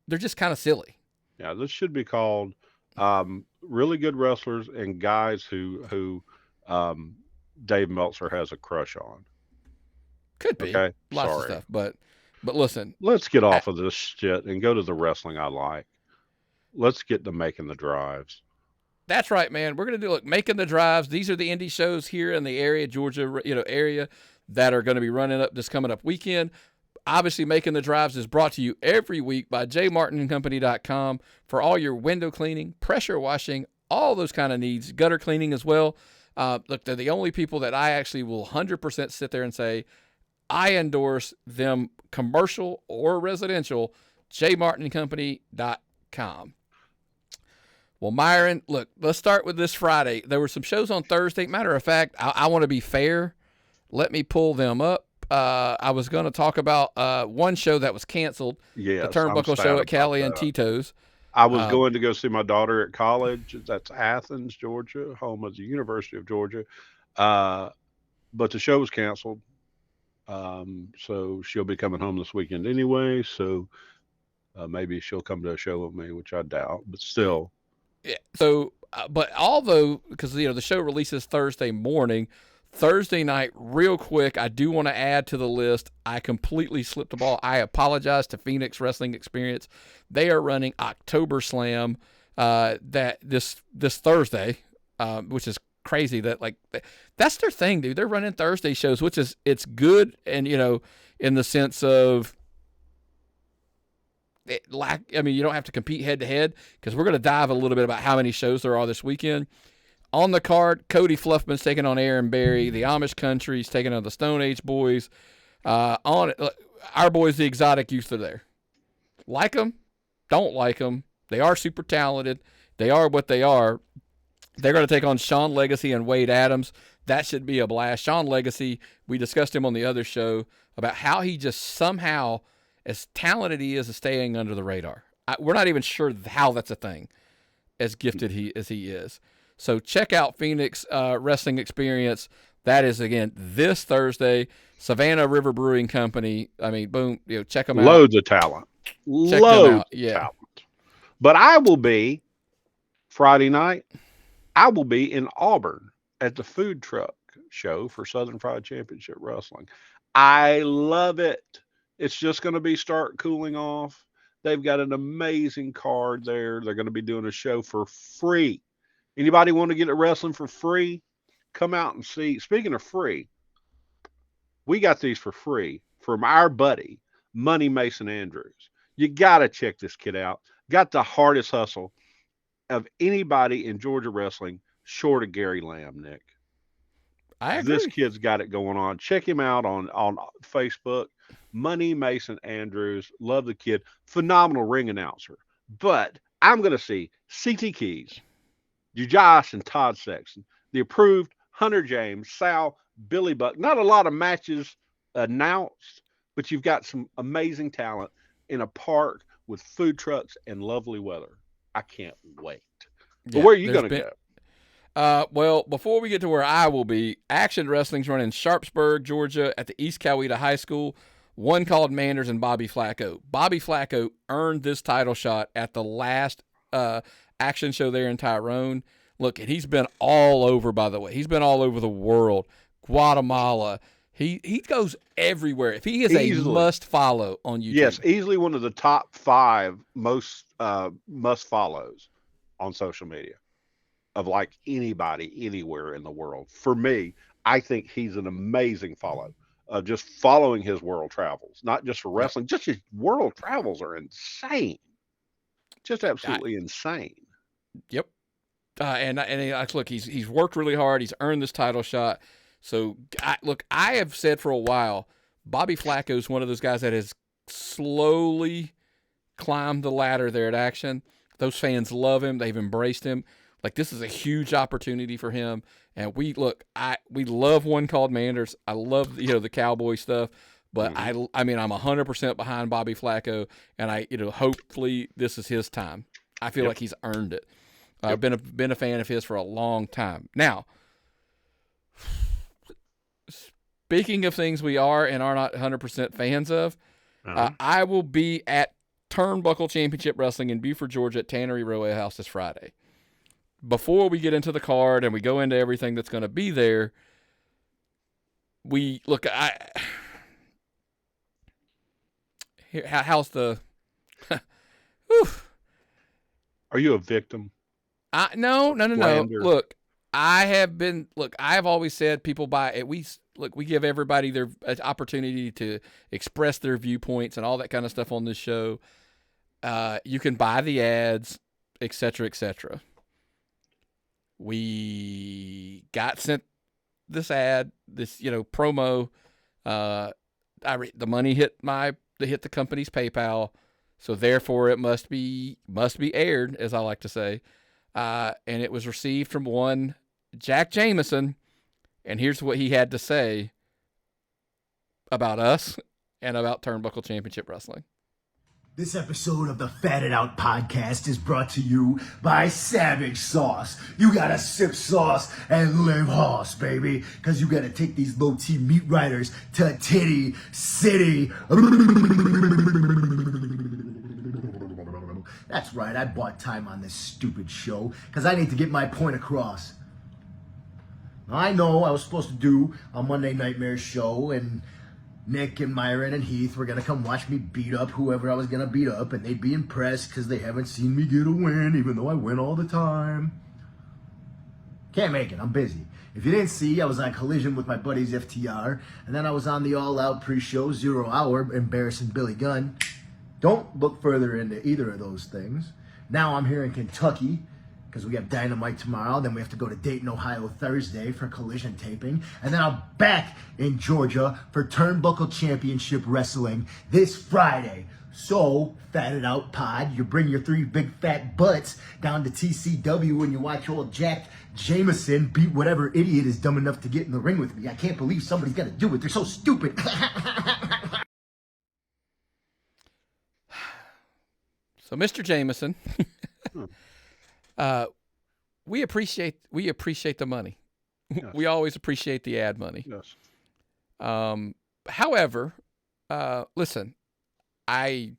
they're just kind of silly. Yeah, this should be called really good wrestlers and guys who Dave Meltzer has a crush on. Could be. Okay? Lots of stuff. But listen. Let's get off of this shit and go to the wrestling I like. Let's get to making the drives. That's right, man. We're going to do making the drives. These are the indie shows here in the area, Georgia, area that are going to be running up this coming up weekend. Obviously, Making the Drives is brought to you every week by jmartinandcompany.com for all your window cleaning, pressure washing, all those kind of needs, gutter cleaning as well. Look, they're the only people that I actually will 100% sit there and say, I endorse them, commercial or residential, jmartinandcompany.com. Well, Myron, look, let's start with this Friday. There were some shows on Thursday. Matter of fact, I want to be fair. Let me pull them up. I was going to talk about one show that was canceled, Yes, the I'm Turnbuckle sad show at about Callie and that. Tito's. I was going to go see my daughter at college. That's Athens, Georgia, home of the University of Georgia. Uh, but the show was canceled. So she'll be coming home this weekend anyway. So maybe she'll come to a show with me, which I doubt. But still, Yeah. So, but although, because, the show releases Thursday morning, Thursday night, real quick, I do want to add to the list. I completely slipped the ball. I apologize to Phoenix Wrestling Experience. They are running October Slam that this Thursday, which is crazy. That's their thing, dude. They're running Thursday shows, which is it's good, and in the sense of you don't have to compete head to head, because we're going to dive a little bit about how many shows there are this weekend. On the card, Cody Fluffman's taking on Aaron Berry. The Amish Country's taking on the Stone Age Boys. Our boys, the Exotic Youth, are there. Like them, don't like them. They are super talented. They are what they are. They're going to take on Sean Legacy and Wade Adams. That should be a blast. Sean Legacy, we discussed him on the other show about how he just somehow, as talented he is staying under the radar. We're not even sure how that's a thing, as gifted as he is. So check out Phoenix Wrestling Experience. That is, again, this Thursday. Savannah River Brewing Company. I mean, boom, check them out. loads of talent. Check Loads them out. of Yeah. talent. But I will be, Friday night, I will be in Auburn at the food truck show for Southern Fried Championship Wrestling. I love it. It's just going to be start cooling off. They've got an amazing card there. They're going to be doing a show for free. Anybody want to get at wrestling for free? Come out and see. Speaking of free, we got these for free from our buddy, Money Mason Andrews. You got to check this kid out. Got the hardest hustle of anybody in Georgia wrestling, short of Gary Lamb, Nick. I agree. This kid's got it going on. Check him out on Facebook. Money Mason Andrews. Love the kid. Phenomenal ring announcer. But I'm going to see CT Keys, Josh and Todd Sexton, the approved Hunter James, Sal, Billy Buck. Not a lot of matches announced, but you've got some amazing talent in a park with food trucks and lovely weather. I can't wait. But where are you going to go? Well, before we get to where I will be, Action Wrestling's running Sharpsburg, Georgia at the East Coweta High School. One called Manders and Bobby Flacco. Bobby Flacco earned this title shot at the last Action show there in Tyrone. Look, and he's been all over, by the way. He's been all over the world. Guatemala. He goes everywhere. If he is easily a must follow on YouTube. Yes, easily one of the top 5 most must follows on social media of like anybody anywhere in the world. For me, I think he's an amazing follow. Just following his world travels, not just for wrestling, just his world travels are insane. Just absolutely insane. Yep. And look, he's worked really hard. He's earned this title shot. So, I have said for a while, Bobby Flacco is one of those guys that has slowly climbed the ladder there at Action. Those fans love him. They've embraced him. Like, this is a huge opportunity for him. And we love one called Manders. I love, the Cowboy stuff. But I'm 100% behind Bobby Flacco, and hopefully this is his time. I feel like he's earned it. I've been a fan of his for a long time. Now, speaking of things we are and are not 100% fans of, I will be at Turnbuckle Championship Wrestling in Buford, Georgia at Tannery Railway House this Friday. Before we get into the card and we go into everything that's going to be there, how's the... Are you a victim? No. Look, I have always said people buy it. We give everybody their opportunity to express their viewpoints and all that kind of stuff on this show. You can buy the ads, et cetera, et cetera. We got sent this ad, this promo. The money hit the company's PayPal, so therefore it must be aired, as I like to say. And it was received from one Jack Jameson, and here's what he had to say about us and about Turnbuckle Championship Wrestling. This episode of the Fatted Out Podcast is brought to you by Savage Sauce. You gotta sip sauce and live hoss, baby. Cause you gotta take these low T meat riders to Titty City. That's right, I bought time on this stupid show cause I need to get my point across. Now, I know I was supposed to do a Monday Nightmare show and Nick and Myron and Heath were going to come watch me beat up whoever I was going to beat up, and they'd be impressed because they haven't seen me get a win, even though I win all the time. Can't make it. I'm busy. If you didn't see, I was on Collision with my buddies FTR, and then I was on the All Out pre-show 0 Hour embarrassing Billy Gunn. Don't look further into either of those things. Now I'm here in Kentucky, because we have Dynamite tomorrow, then we have to go to Dayton, Ohio Thursday for Collision taping, and then I'm back in Georgia for Turnbuckle Championship Wrestling this Friday. So, Fatted Out Pod, you bring your 3 big fat butts down to TCW and you watch old Jack Jameson beat whatever idiot is dumb enough to get in the ring with me. I can't believe somebody's got to do it. They're so stupid. So, Mr. Jameson... we appreciate the money. Yes. We always appreciate the ad money. Yes. However, listen, I've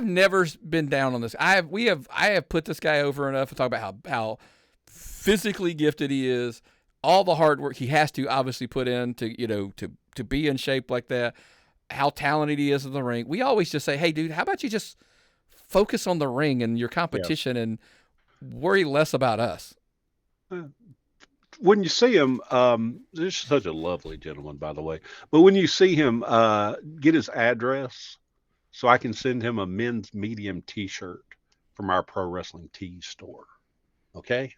never been down on this. I have put this guy over enough to talk about how physically gifted he is, all the hard work he has to obviously put in to be in shape like that, how talented he is in the ring. We always just say, hey, dude, how about you just focus on the ring and your competition and worry less about us. When you see him, this is such a lovely gentleman, by the way. But when you see him, get his address so I can send him a men's medium T-shirt from our Pro Wrestling Tees store. Okay?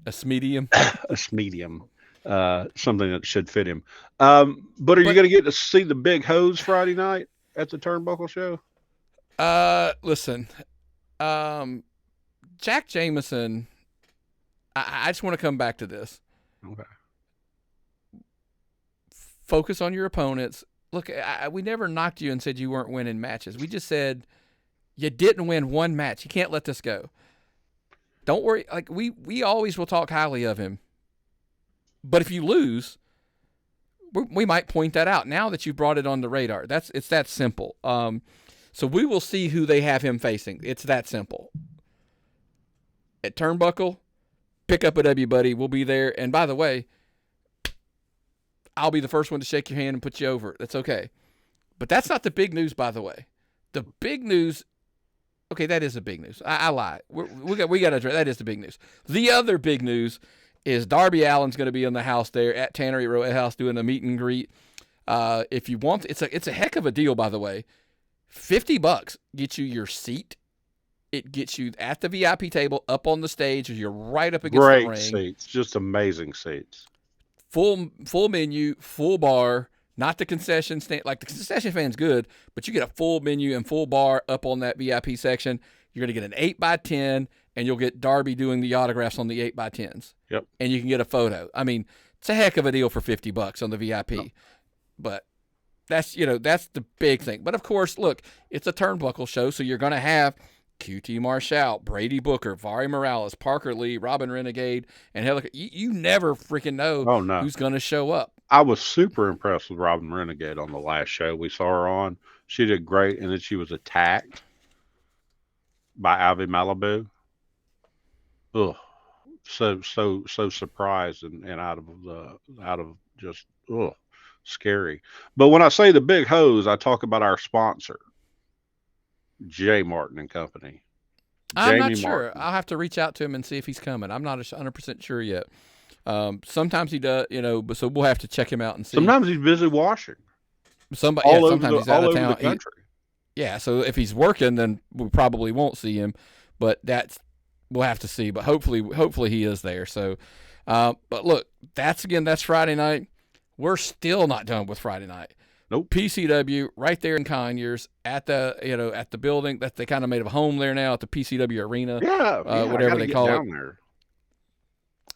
A medium? A medium. Something that should fit him. But are you going to get to see the big hose Friday night at the Turnbuckle show? Listen, Jack Jameson, I just want to come back to this. Okay. Focus on your opponents. Look, we never knocked you and said you weren't winning matches. We just said you didn't win one match. You can't let this go. Don't worry. Like we always will talk highly of him. But if you lose, we might point that out now that you brought it on the radar. It's that simple. So we will see who they have him facing. It's that simple. At Turnbuckle, pick up a W, buddy. We'll be there. And by the way, I'll be the first one to shake your hand and put you over. That's okay. But that's not the big news, by the way. The big news, okay, that is the big news. I lied. We got to address that is the big news. The other big news is Darby Allin's going to be in the house there at Tannery Row House doing a meet and greet. If you want, it's a heck of a deal, by the way. $50 gets you your seat. It gets you at the VIP table, up on the stage, or you're right up against the ring. Great seats, just amazing seats. Full menu, full bar, not the concession stand. Like the concession stand's good, but you get a full menu and full bar up on that VIP section. You're gonna get an 8x10, and you'll get Darby doing the autographs on the 8x10s. Yep. And you can get a photo. I mean, it's a heck of a deal for $50 on the VIP. Yep. But that's the big thing. But of course, look, it's a Turnbuckle show, so you're gonna have QT Marshall, Brady Booker, Vari Morales, Parker Lee, Robin Renegade, and hell, you never freaking know who's going to show up. I was super impressed with Robin Renegade on the last show we saw her on. She did great, and then she was attacked by Ivy Malibu. Ugh, so surprised and out of just scary. But when I say the big hose, I talk about our sponsor, J. Martin and Company. I'm not sure. Martin. I'll have to reach out to him and see if he's coming. I'm not 100% sure yet. Sometimes he does, but so we'll have to check him out and see. Sometimes he's busy washing. Sometimes he's out of town. The country. So if he's working, then we probably won't see him. But we'll have to see. But hopefully he is there. So, but look, that's Friday night. We're still not done with Friday night. Nope. PCW right there in Conyers at the building that they kind of made a home there now at the PCW arena. Yeah, whatever they call it. There.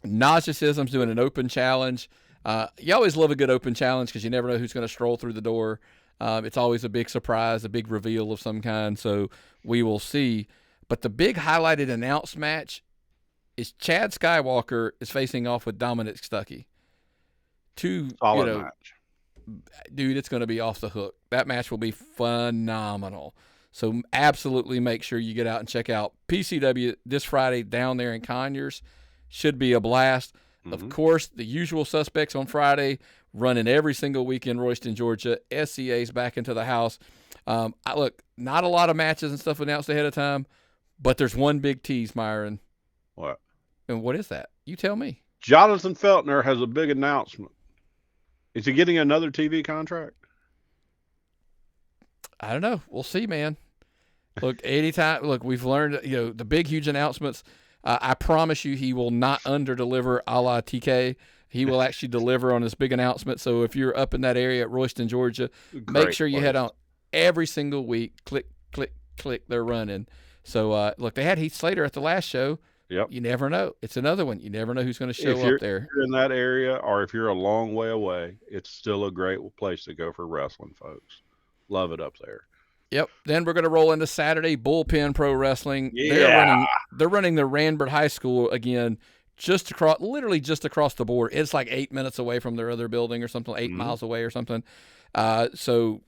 Gnosticism's doing an open challenge. You always love a good open challenge because you never know who's going to stroll through the door. It's always a big surprise, a big reveal of some kind. So we will see. But the big highlighted announced match is Chad Skywalker is facing off with Dominic Stuckey. Solid match. Dude, it's going to be off the hook. That match will be phenomenal. So absolutely make sure you get out and check out PCW this Friday down there in Conyers. Should be a blast. Mm-hmm. Of course, the usual suspects on Friday, running every single week in Royston, Georgia. SCA's back into the house. Look, not a lot of matches and stuff announced ahead of time, but there's one big tease, Myron. What? And what is that? You tell me. Jonathan Feltner has a big announcement. Is he getting another TV contract? I don't know. We'll see, man. Look, we've learned, the big, huge announcements. I promise you he will not under-deliver a la TK. He will actually deliver on this big announcement. So if you're up in that area at Royston, Georgia, make sure you head on every single week. Click, click, click. They're running. So, look, they had Heath Slater at the last show. Yep. You never know. It's another one. You never know who's going to show up there. If you're in that area or if you're a long way away, it's still a great place to go for wrestling, folks. Love it up there. Yep. Then we're going to roll into Saturday, Bullpen Pro Wrestling. Yeah. They're running the Ranburne High School again, literally just across the board. It's like 8 minutes away from their other building or something, 8 miles away or something. So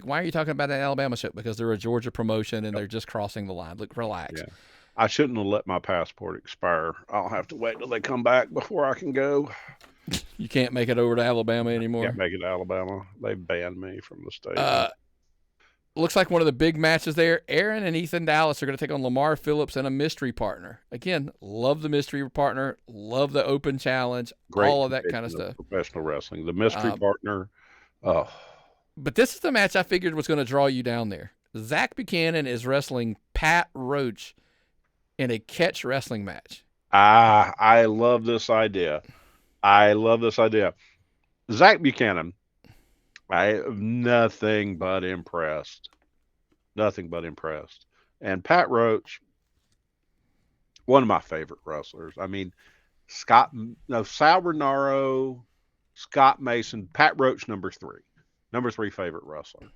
why are you talking about an Alabama show? Because they're a Georgia promotion and they're just crossing the line. Look, relax. Yeah. I shouldn't have let my passport expire. I'll have to wait till they come back before I can go. You can't make it over to Alabama anymore? Can't make it to Alabama. They banned me from the state. Looks like one of the big matches there. Aaron and Ethan Dallas are going to take on Lamar Phillips and a mystery partner. Again, love the mystery partner. Love the open challenge. Great, all of that kind of stuff. Professional wrestling. The mystery partner. Oh. But this is the match I figured was going to draw you down there. Zach Buchanan is wrestling Pat Roach in a catch wrestling match. I love this idea. Zach Buchanan, I am nothing but impressed. And Pat Roach, one of my favorite wrestlers. I mean, Sal Bernaro, Scott Mason, Pat Roach, number three favorite wrestler.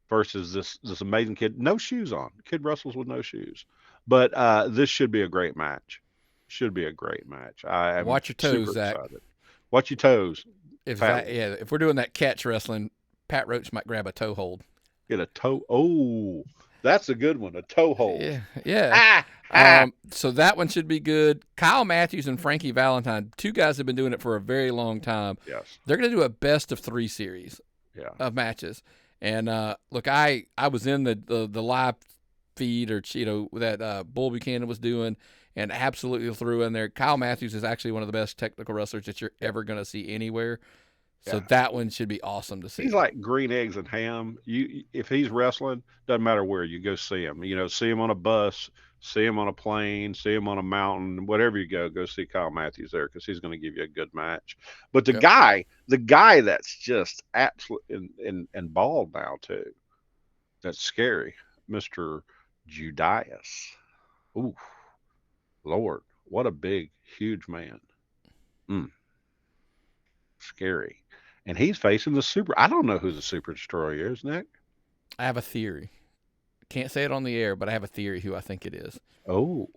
Versus this amazing kid, no shoes on. Kid wrestles with no shoes. But this should be a great match. Watch your toes, Zach. Excited. Watch your toes. If we're doing that catch wrestling, Pat Roach might grab a toe hold. Get a toe. Oh, that's a good one. A toe hold. Yeah. So that one should be good. Kyle Matthews and Frankie Valentine, two guys have been doing it for a very long time. Yes. They're going to do a best of 3 series of matches. And look, I was in the live feed or that Bull Buchanan was doing, and absolutely threw in there. Kyle Matthews is actually one of the best technical wrestlers that you're ever going to see anywhere. So that one should be awesome to see. He's like green eggs and ham. If he's wrestling, doesn't matter where you go see him. See him on a bus, see him on a plane, see him on a mountain, whatever you go see Kyle Matthews there because he's going to give you a good match. But the guy that's just absolute and bald now too, that's scary, Mr. Judas. Ooh, Lord, what a big, huge man. Scary. And he's facing the super. I don't know who the Super Destroyer is, Nick. I have a theory. Can't say it on the air, but I have a theory who I think it is. Oh.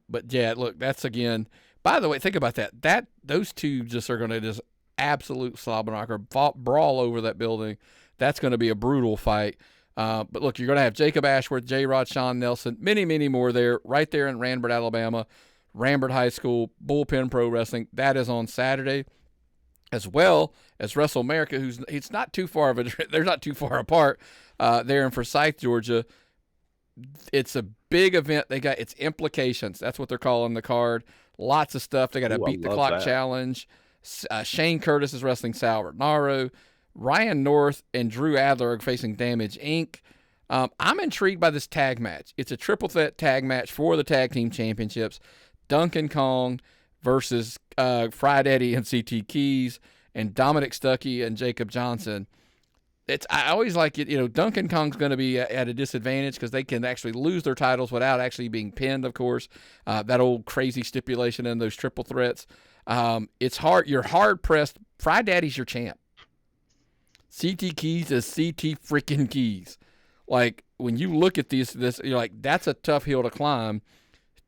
But yeah, look, that's again. By the way, think about that. Those two just are going to just absolute slobber knocker, brawl over that building. That's going to be a brutal fight. But look, you're going to have Jacob Ashworth, J-Rod, Sean Nelson, many, many more there, right there in Ranburne, Alabama, Ranburne High School, Bullpen Pro Wrestling. That is on Saturday, as well as Wrestlemerica, it's not too far they're not too far apart. There in Forsyth, Georgia. It's a big event. They got its implications. That's what they're calling the card. Lots of stuff. They got a beat the clock challenge. Shane Curtis is wrestling Sal Bernaro. Ryan North and Drew Adler are facing Damage Inc. I'm intrigued by this tag match. It's a triple threat tag match for the tag team championships. Duncan Kong versus Fried Eddie and CT Keys and Dominic Stuckey and Jacob Johnson. I always like it. Duncan Kong's going to be at a disadvantage because they can actually lose their titles without actually being pinned, of course. That old crazy stipulation in those triple threats. It's hard. You're hard pressed. Fry Daddy's your champ. CT Keys is CT freaking Keys. Like when you look at this, you're like, that's a tough hill to climb.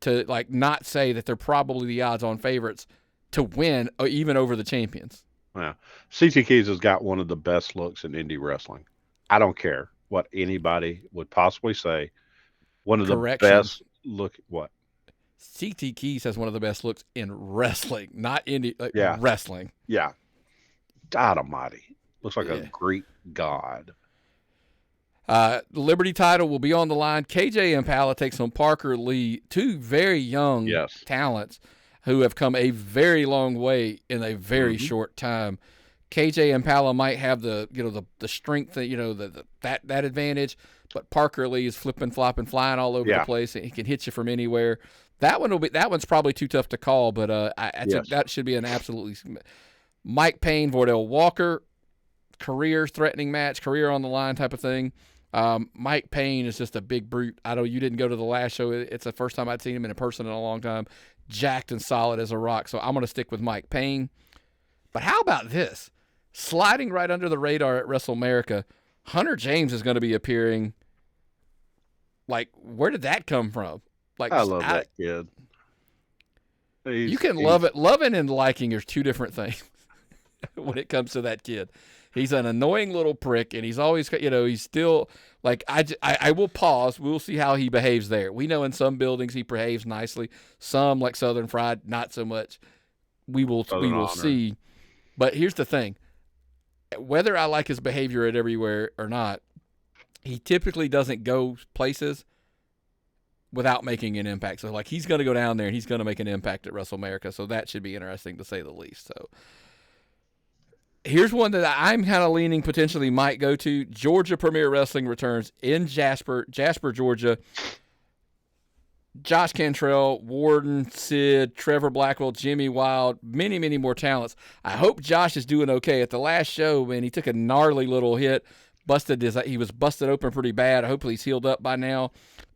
To like not say that they're probably the odds-on favorites to win, even over the champions. Yeah, CT Keys has got one of the best looks in indie wrestling. I don't care what anybody would possibly say. One of the best look. What? CT Keys has one of the best looks in wrestling, not indie. Wrestling. Yeah. God almighty. Looks like a Greek god. The Liberty title will be on the line. KJ Impala takes on Parker Lee, two very young talents who have come a very long way in a very short time. KJ Impala might have the strength, that advantage, but Parker Lee is flipping, flopping, flying all over the place. He can hit you from anywhere. That one's probably too tough to call, but I think that should be an absolutely. Mike Payne, Vordell Walker, career-threatening match, career on the line type of thing. Mike Payne is just a big brute. I know you didn't go to the last show. It's the first time I'd seen him in person in a long time. Jacked and solid as a rock. So I'm going to stick with Mike Payne. But how about this? Sliding right under the radar at Wrestlemerica, Hunter James is going to be appearing. Like, where did that come from? Like, I love that kid. You can love it. Loving and liking are two different things when it comes to that kid. He's an annoying little prick, and he's always, he's still like, I will pause. We'll see how he behaves there. We know in some buildings he behaves nicely. Some, like Southern Fried, not so much. We will see. But here's the thing. Whether I like his behavior at everywhere or not, he typically doesn't go places without making an impact. So, like, he's going to go down there, and he's going to make an impact at WrestleMerica. So that should be interesting, to say the least. So here's one that I'm kind of leaning potentially might go to. Georgia Premier Wrestling returns in Jasper, Georgia. Josh Cantrell, Warden, Sid, Trevor Blackwell, Jimmy Wild, many, many more talents. I hope Josh is doing okay. At the last show, man, he took a gnarly little hit. He was busted open pretty bad. Hopefully he's healed up by now,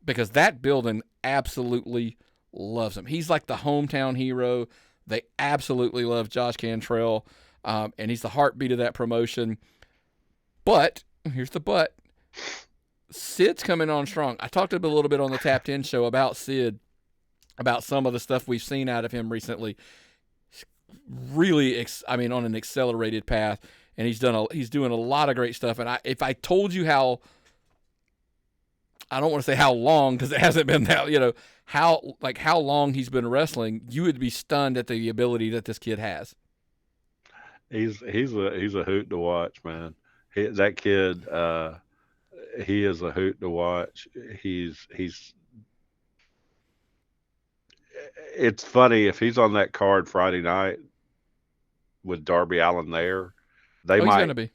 because that building absolutely loves him. He's like the hometown hero. They absolutely love Josh Cantrell. And he's the heartbeat of that promotion. But, here's the but, Sid's coming on strong. I talked a little bit on the Tapped In show about Sid, about some of the stuff we've seen out of him recently. Really, on an accelerated path. And he's doing a lot of great stuff. And if I told you how, I don't want to say how long, because it hasn't been that, how long he's been wrestling, you would be stunned at the ability that this kid has. He's a hoot to watch, man. That kid, he is a hoot to watch. It's funny, if he's on that card Friday night with Darby Allin there, he's going to be.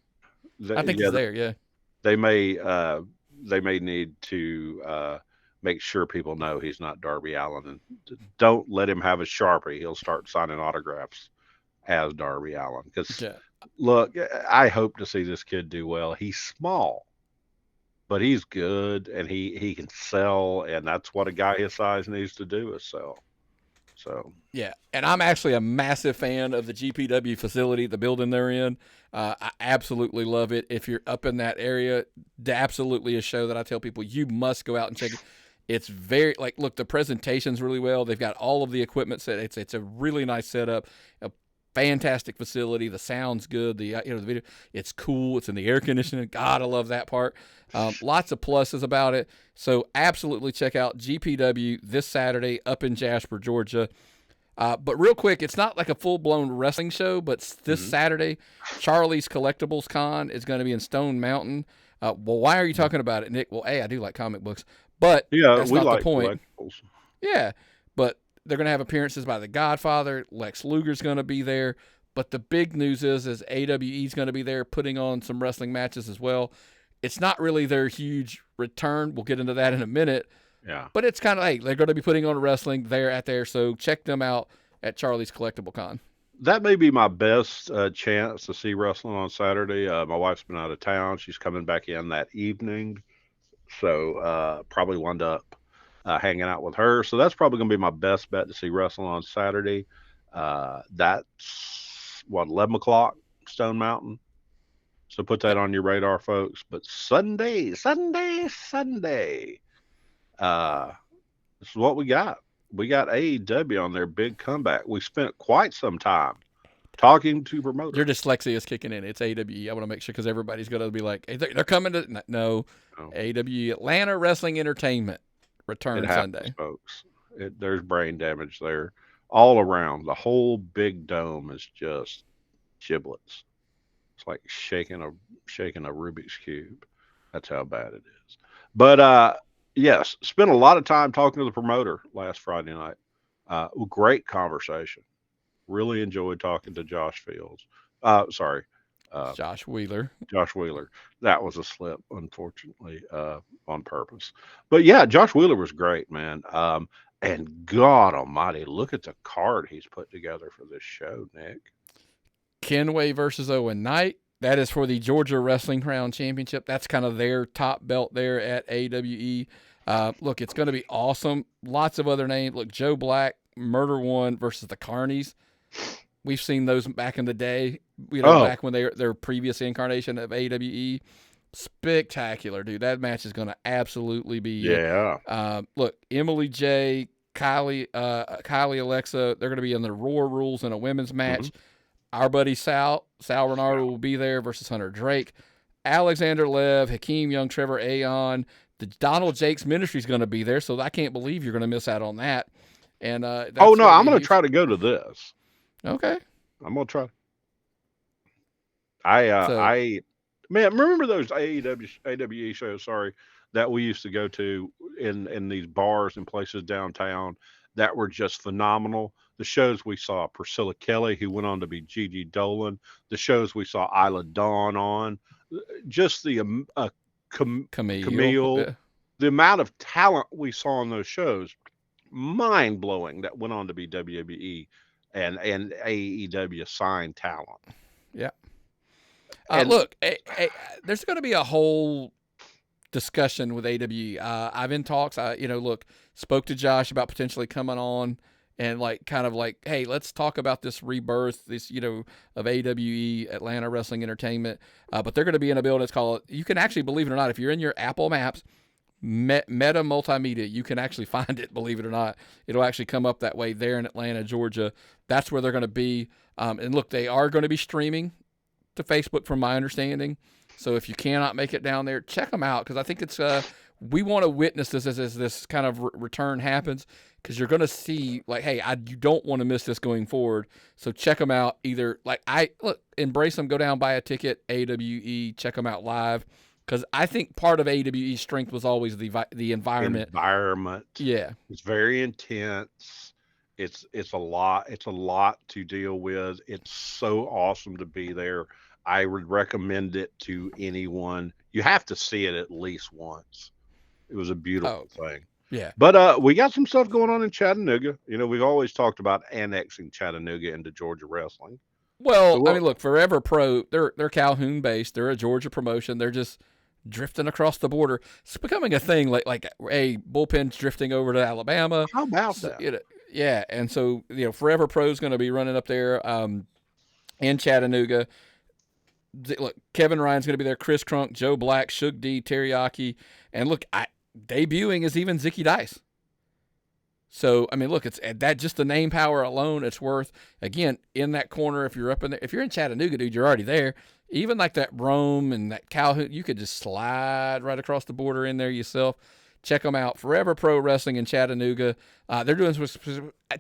I think he's there. Yeah, they may need to make sure people know he's not Darby Allin, and don't let him have a Sharpie. He'll start signing autographs as Darby Allin. Because look, I hope to see this kid do well. He's small, but he's good, and he can sell, and that's what a guy his size needs to do, is sell. So yeah, and I'm actually a massive fan of the GPW facility, the building they're in. I absolutely love it. If you're up in that area, absolutely a show that I tell people you must go out and check it. It's very, look, the presentation's really well. They've got all of the equipment set. It's a really nice setup. A fantastic facility. The sound's good. The video, it's cool. It's in the air conditioning. God, I love that part. Lots of pluses about it. So absolutely check out GPW this Saturday up in Jasper, Georgia. But real quick, it's not like a full-blown wrestling show, but this Saturday, Charlie's Collectibles Con is going to be in Stone Mountain. Well, why are you talking about it, Nick? Well, I do like comic books, but that's not the point. Collectibles. Yeah, but they're going to have appearances by The Godfather. Lex Luger's going to be there. But the big news is AWE's going to be there putting on some wrestling matches as well. It's not really their huge return. We'll get into that in a minute. Yeah. But it's kind of, hey, they're going to be putting on wrestling there. So check them out at Charlie's Collectible Con. That may be my best chance to see wrestling on Saturday. My wife's been out of town. She's coming back in that evening. So probably wound up hanging out with her. So that's probably going to be my best bet to see wrestling on Saturday. That's what, 11 o'clock, Stone Mountain. So put that on your radar, folks. But Sunday, this is what we got. We got AEW on their big comeback. We spent quite some time talking to promoters. Your dyslexia is kicking in. It's AWE. I want to make sure because everybody's going to be like, hey, they're coming to. No. AWE, Atlanta Wrestling Entertainment, return Sunday. Folks. There's brain damage there. All around. The whole big dome is just giblets. It's like shaking a Rubik's Cube. That's how bad it is. But, yes, spent a lot of time talking to the promoter last Friday night. Great conversation. Really enjoyed talking to Josh Fields. Josh Wheeler. Josh Wheeler. That was a slip, unfortunately, on purpose. But yeah, Josh Wheeler was great, man. And God Almighty, look at the card he's put together for this show, Nick. Kenway versus Owen Knight. That is for the Georgia Wrestling Crown Championship. That's kind of their top belt there at AWE. Look, it's going to be awesome. Lots of other names. Look, Joe Black, Murder One versus the Carnies. We've seen those back in the day, back when their previous incarnation of AWE. Spectacular, dude. That match is going to absolutely be. Yeah. Look, Emily J, Kylie Alexa, they're going to be in the Roar Rules in a women's match. Mm-hmm. Our buddy Sal Renaro will be there versus Hunter Drake. Alexander Lev, Hakeem Young, Trevor Aon. The Donald Jakes Ministry is going to be there, so I can't believe you're going to miss out on that. And I'm going to try to go to this. Okay. I'm going to try. Man, remember those AWE shows, that we used to go to in these bars and places downtown that were just phenomenal. The shows we saw Priscilla Kelly, who went on to be Gigi Dolan. The shows we saw Isla Dawn on. Just the Camille. Yeah. The amount of talent we saw on those shows, mind-blowing, that went on to be WWE and AEW signed talent. Yeah. Look, there's going to be a whole discussion with AWE. I've in talks. Spoke to Josh about potentially coming on and hey, let's talk about this rebirth, of AWE, Atlanta Wrestling Entertainment. But they're going to be in a building. It's called, you can actually, believe it or not, if you're in your Apple Maps, Meta Multimedia, you can actually find it, believe it or not. It'll actually come up that way there in Atlanta, Georgia. That's where they're going to be. And look, they are going to be streaming to Facebook from my understanding. So if you cannot make it down there, check them out, because I think it's we want to witness this as this kind of return happens, because you're going to see, hey, you don't want to miss this going forward. So check them out. Either embrace them, go down, buy a ticket, AWE, check them out live, because I think part of AWE's strength was always the environment. Yeah, it's very intense. It's a lot. It's a lot to deal with. It's so awesome to be there. I would recommend it to anyone. You have to see it at least once. It was a beautiful thing. Yeah. But we got some stuff going on in Chattanooga. We've always talked about annexing Chattanooga into Georgia wrestling. Well, look, Forever Pro, they're Calhoun based. They're a Georgia promotion. They're just drifting across the border. It's becoming a thing, like Bullpen's drifting over to Alabama. How about that? Yeah, and so Forever Pro is going to be running up there in Chattanooga. Look, Kevin Ryan's going to be there. Chris Crunk, Joe Black, Shug D, Teriyaki, and look, debuting is even Zicky Dice. So look, it's that, just the name power alone. It's worth, again, in that corner. If you're up in there, if you're in Chattanooga, dude, you're already there. Even like that Rome and that Calhoun, you could just slide right across the border in there yourself. Check them out. Forever Pro Wrestling in Chattanooga. They're doing,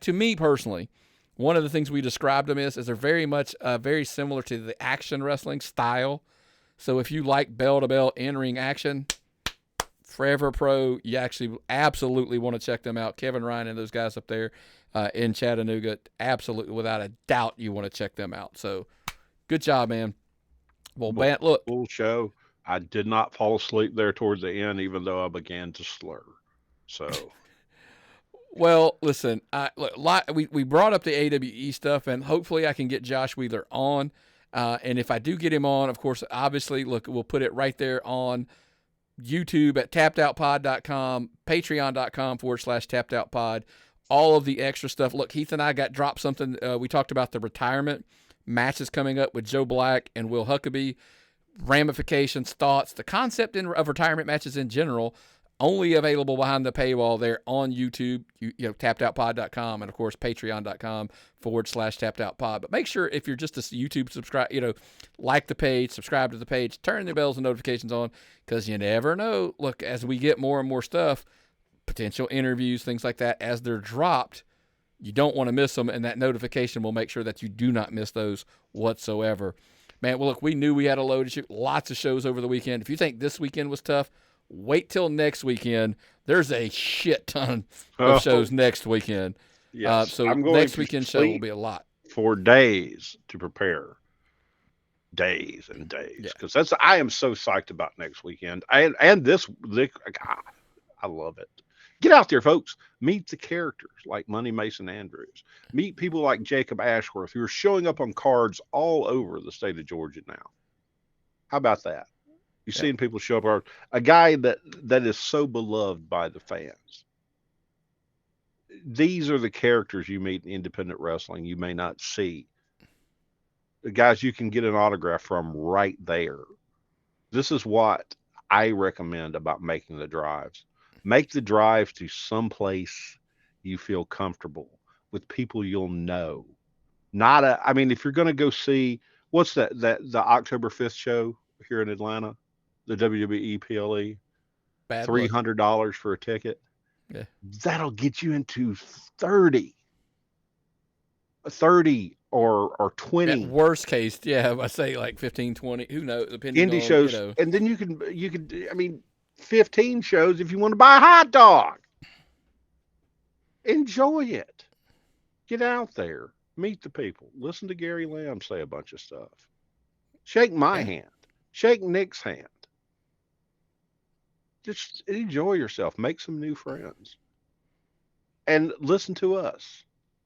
to me personally, one of the things we described them is they're very much very similar to the action wrestling style. So if you like bell-to-bell in-ring action, Forever Pro, you actually absolutely want to check them out. Kevin Ryan and those guys up there in Chattanooga, absolutely, without a doubt, you want to check them out. So good job, man. Well, look. Full show. I did not fall asleep there towards the end, even though I began to slur. So... Well, listen, we brought up the AWE stuff, and hopefully I can get Josh Wheeler on. And if I do get him on, of course, obviously, look, we'll put it right there on YouTube at tappedoutpod.com, patreon.com/tappedoutpod. all of the extra stuff. Look, Heath and I dropped something. We talked about the retirement matches coming up with Joe Black and Will Huckabee, ramifications, thoughts, the concept of retirement matches in general, only available behind the paywall there on YouTube, tappedOutPod.com, and of course patreon.com/tappedOutPod. But make sure if you're just a YouTube subscribe, like the page, subscribe to the page, turn the bells and notifications on, because you never know. Look, as we get more and more stuff, potential interviews, things like that, as they're dropped, you don't want to miss them, and that notification will make sure that you do not miss those whatsoever. Man, well, look, we knew we had a load of shows, lots of shows over the weekend. If you think this weekend was tough, wait till next weekend. There's a shit ton of shows next weekend. Yes, so next weekend show will be a lot. For days to prepare. Days and days. Because I am so psyched about next weekend. And this, I love it. Get out there, folks. Meet the characters like Money Mason Andrews. Meet people like Jacob Ashworth, who are showing up on cards all over the state of Georgia now. How about that? You've seen people show up. A guy that is so beloved by the fans. These are the characters you meet in independent wrestling you may not see. The guys you can get an autograph from right there. This is what I recommend about making the drives. Make the drive to someplace you feel comfortable with, people you'll know. If you're going to go see, what's the October 5th show here in Atlanta, the WWE PLE, $300 for a ticket. Yeah. That'll get you into 30 or 20. At worst case, I say like 15, 20, who knows, depending indie on, shows. And then you could 15 shows if you want to buy a hot dog. Enjoy it. Get out there. Meet the people. Listen to Gary Lamb say a bunch of stuff. Shake my hand. Shake Nick's hand. Just enjoy yourself. Make some new friends. And listen to us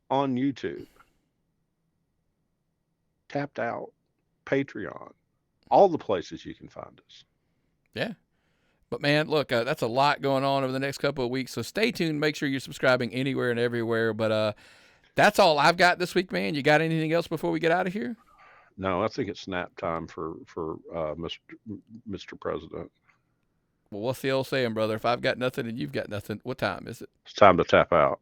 on YouTube. Tapped Out. Patreon. All the places you can find us. Yeah. But, man, look, that's a lot going on over the next couple of weeks. So stay tuned. Make sure you're subscribing anywhere and everywhere. But that's all I've got this week, man. You got anything else before we get out of here? No, I think it's snap time for Mr. President. Well, what's the old saying, brother? If I've got nothing and you've got nothing, what time is it? It's time to tap out.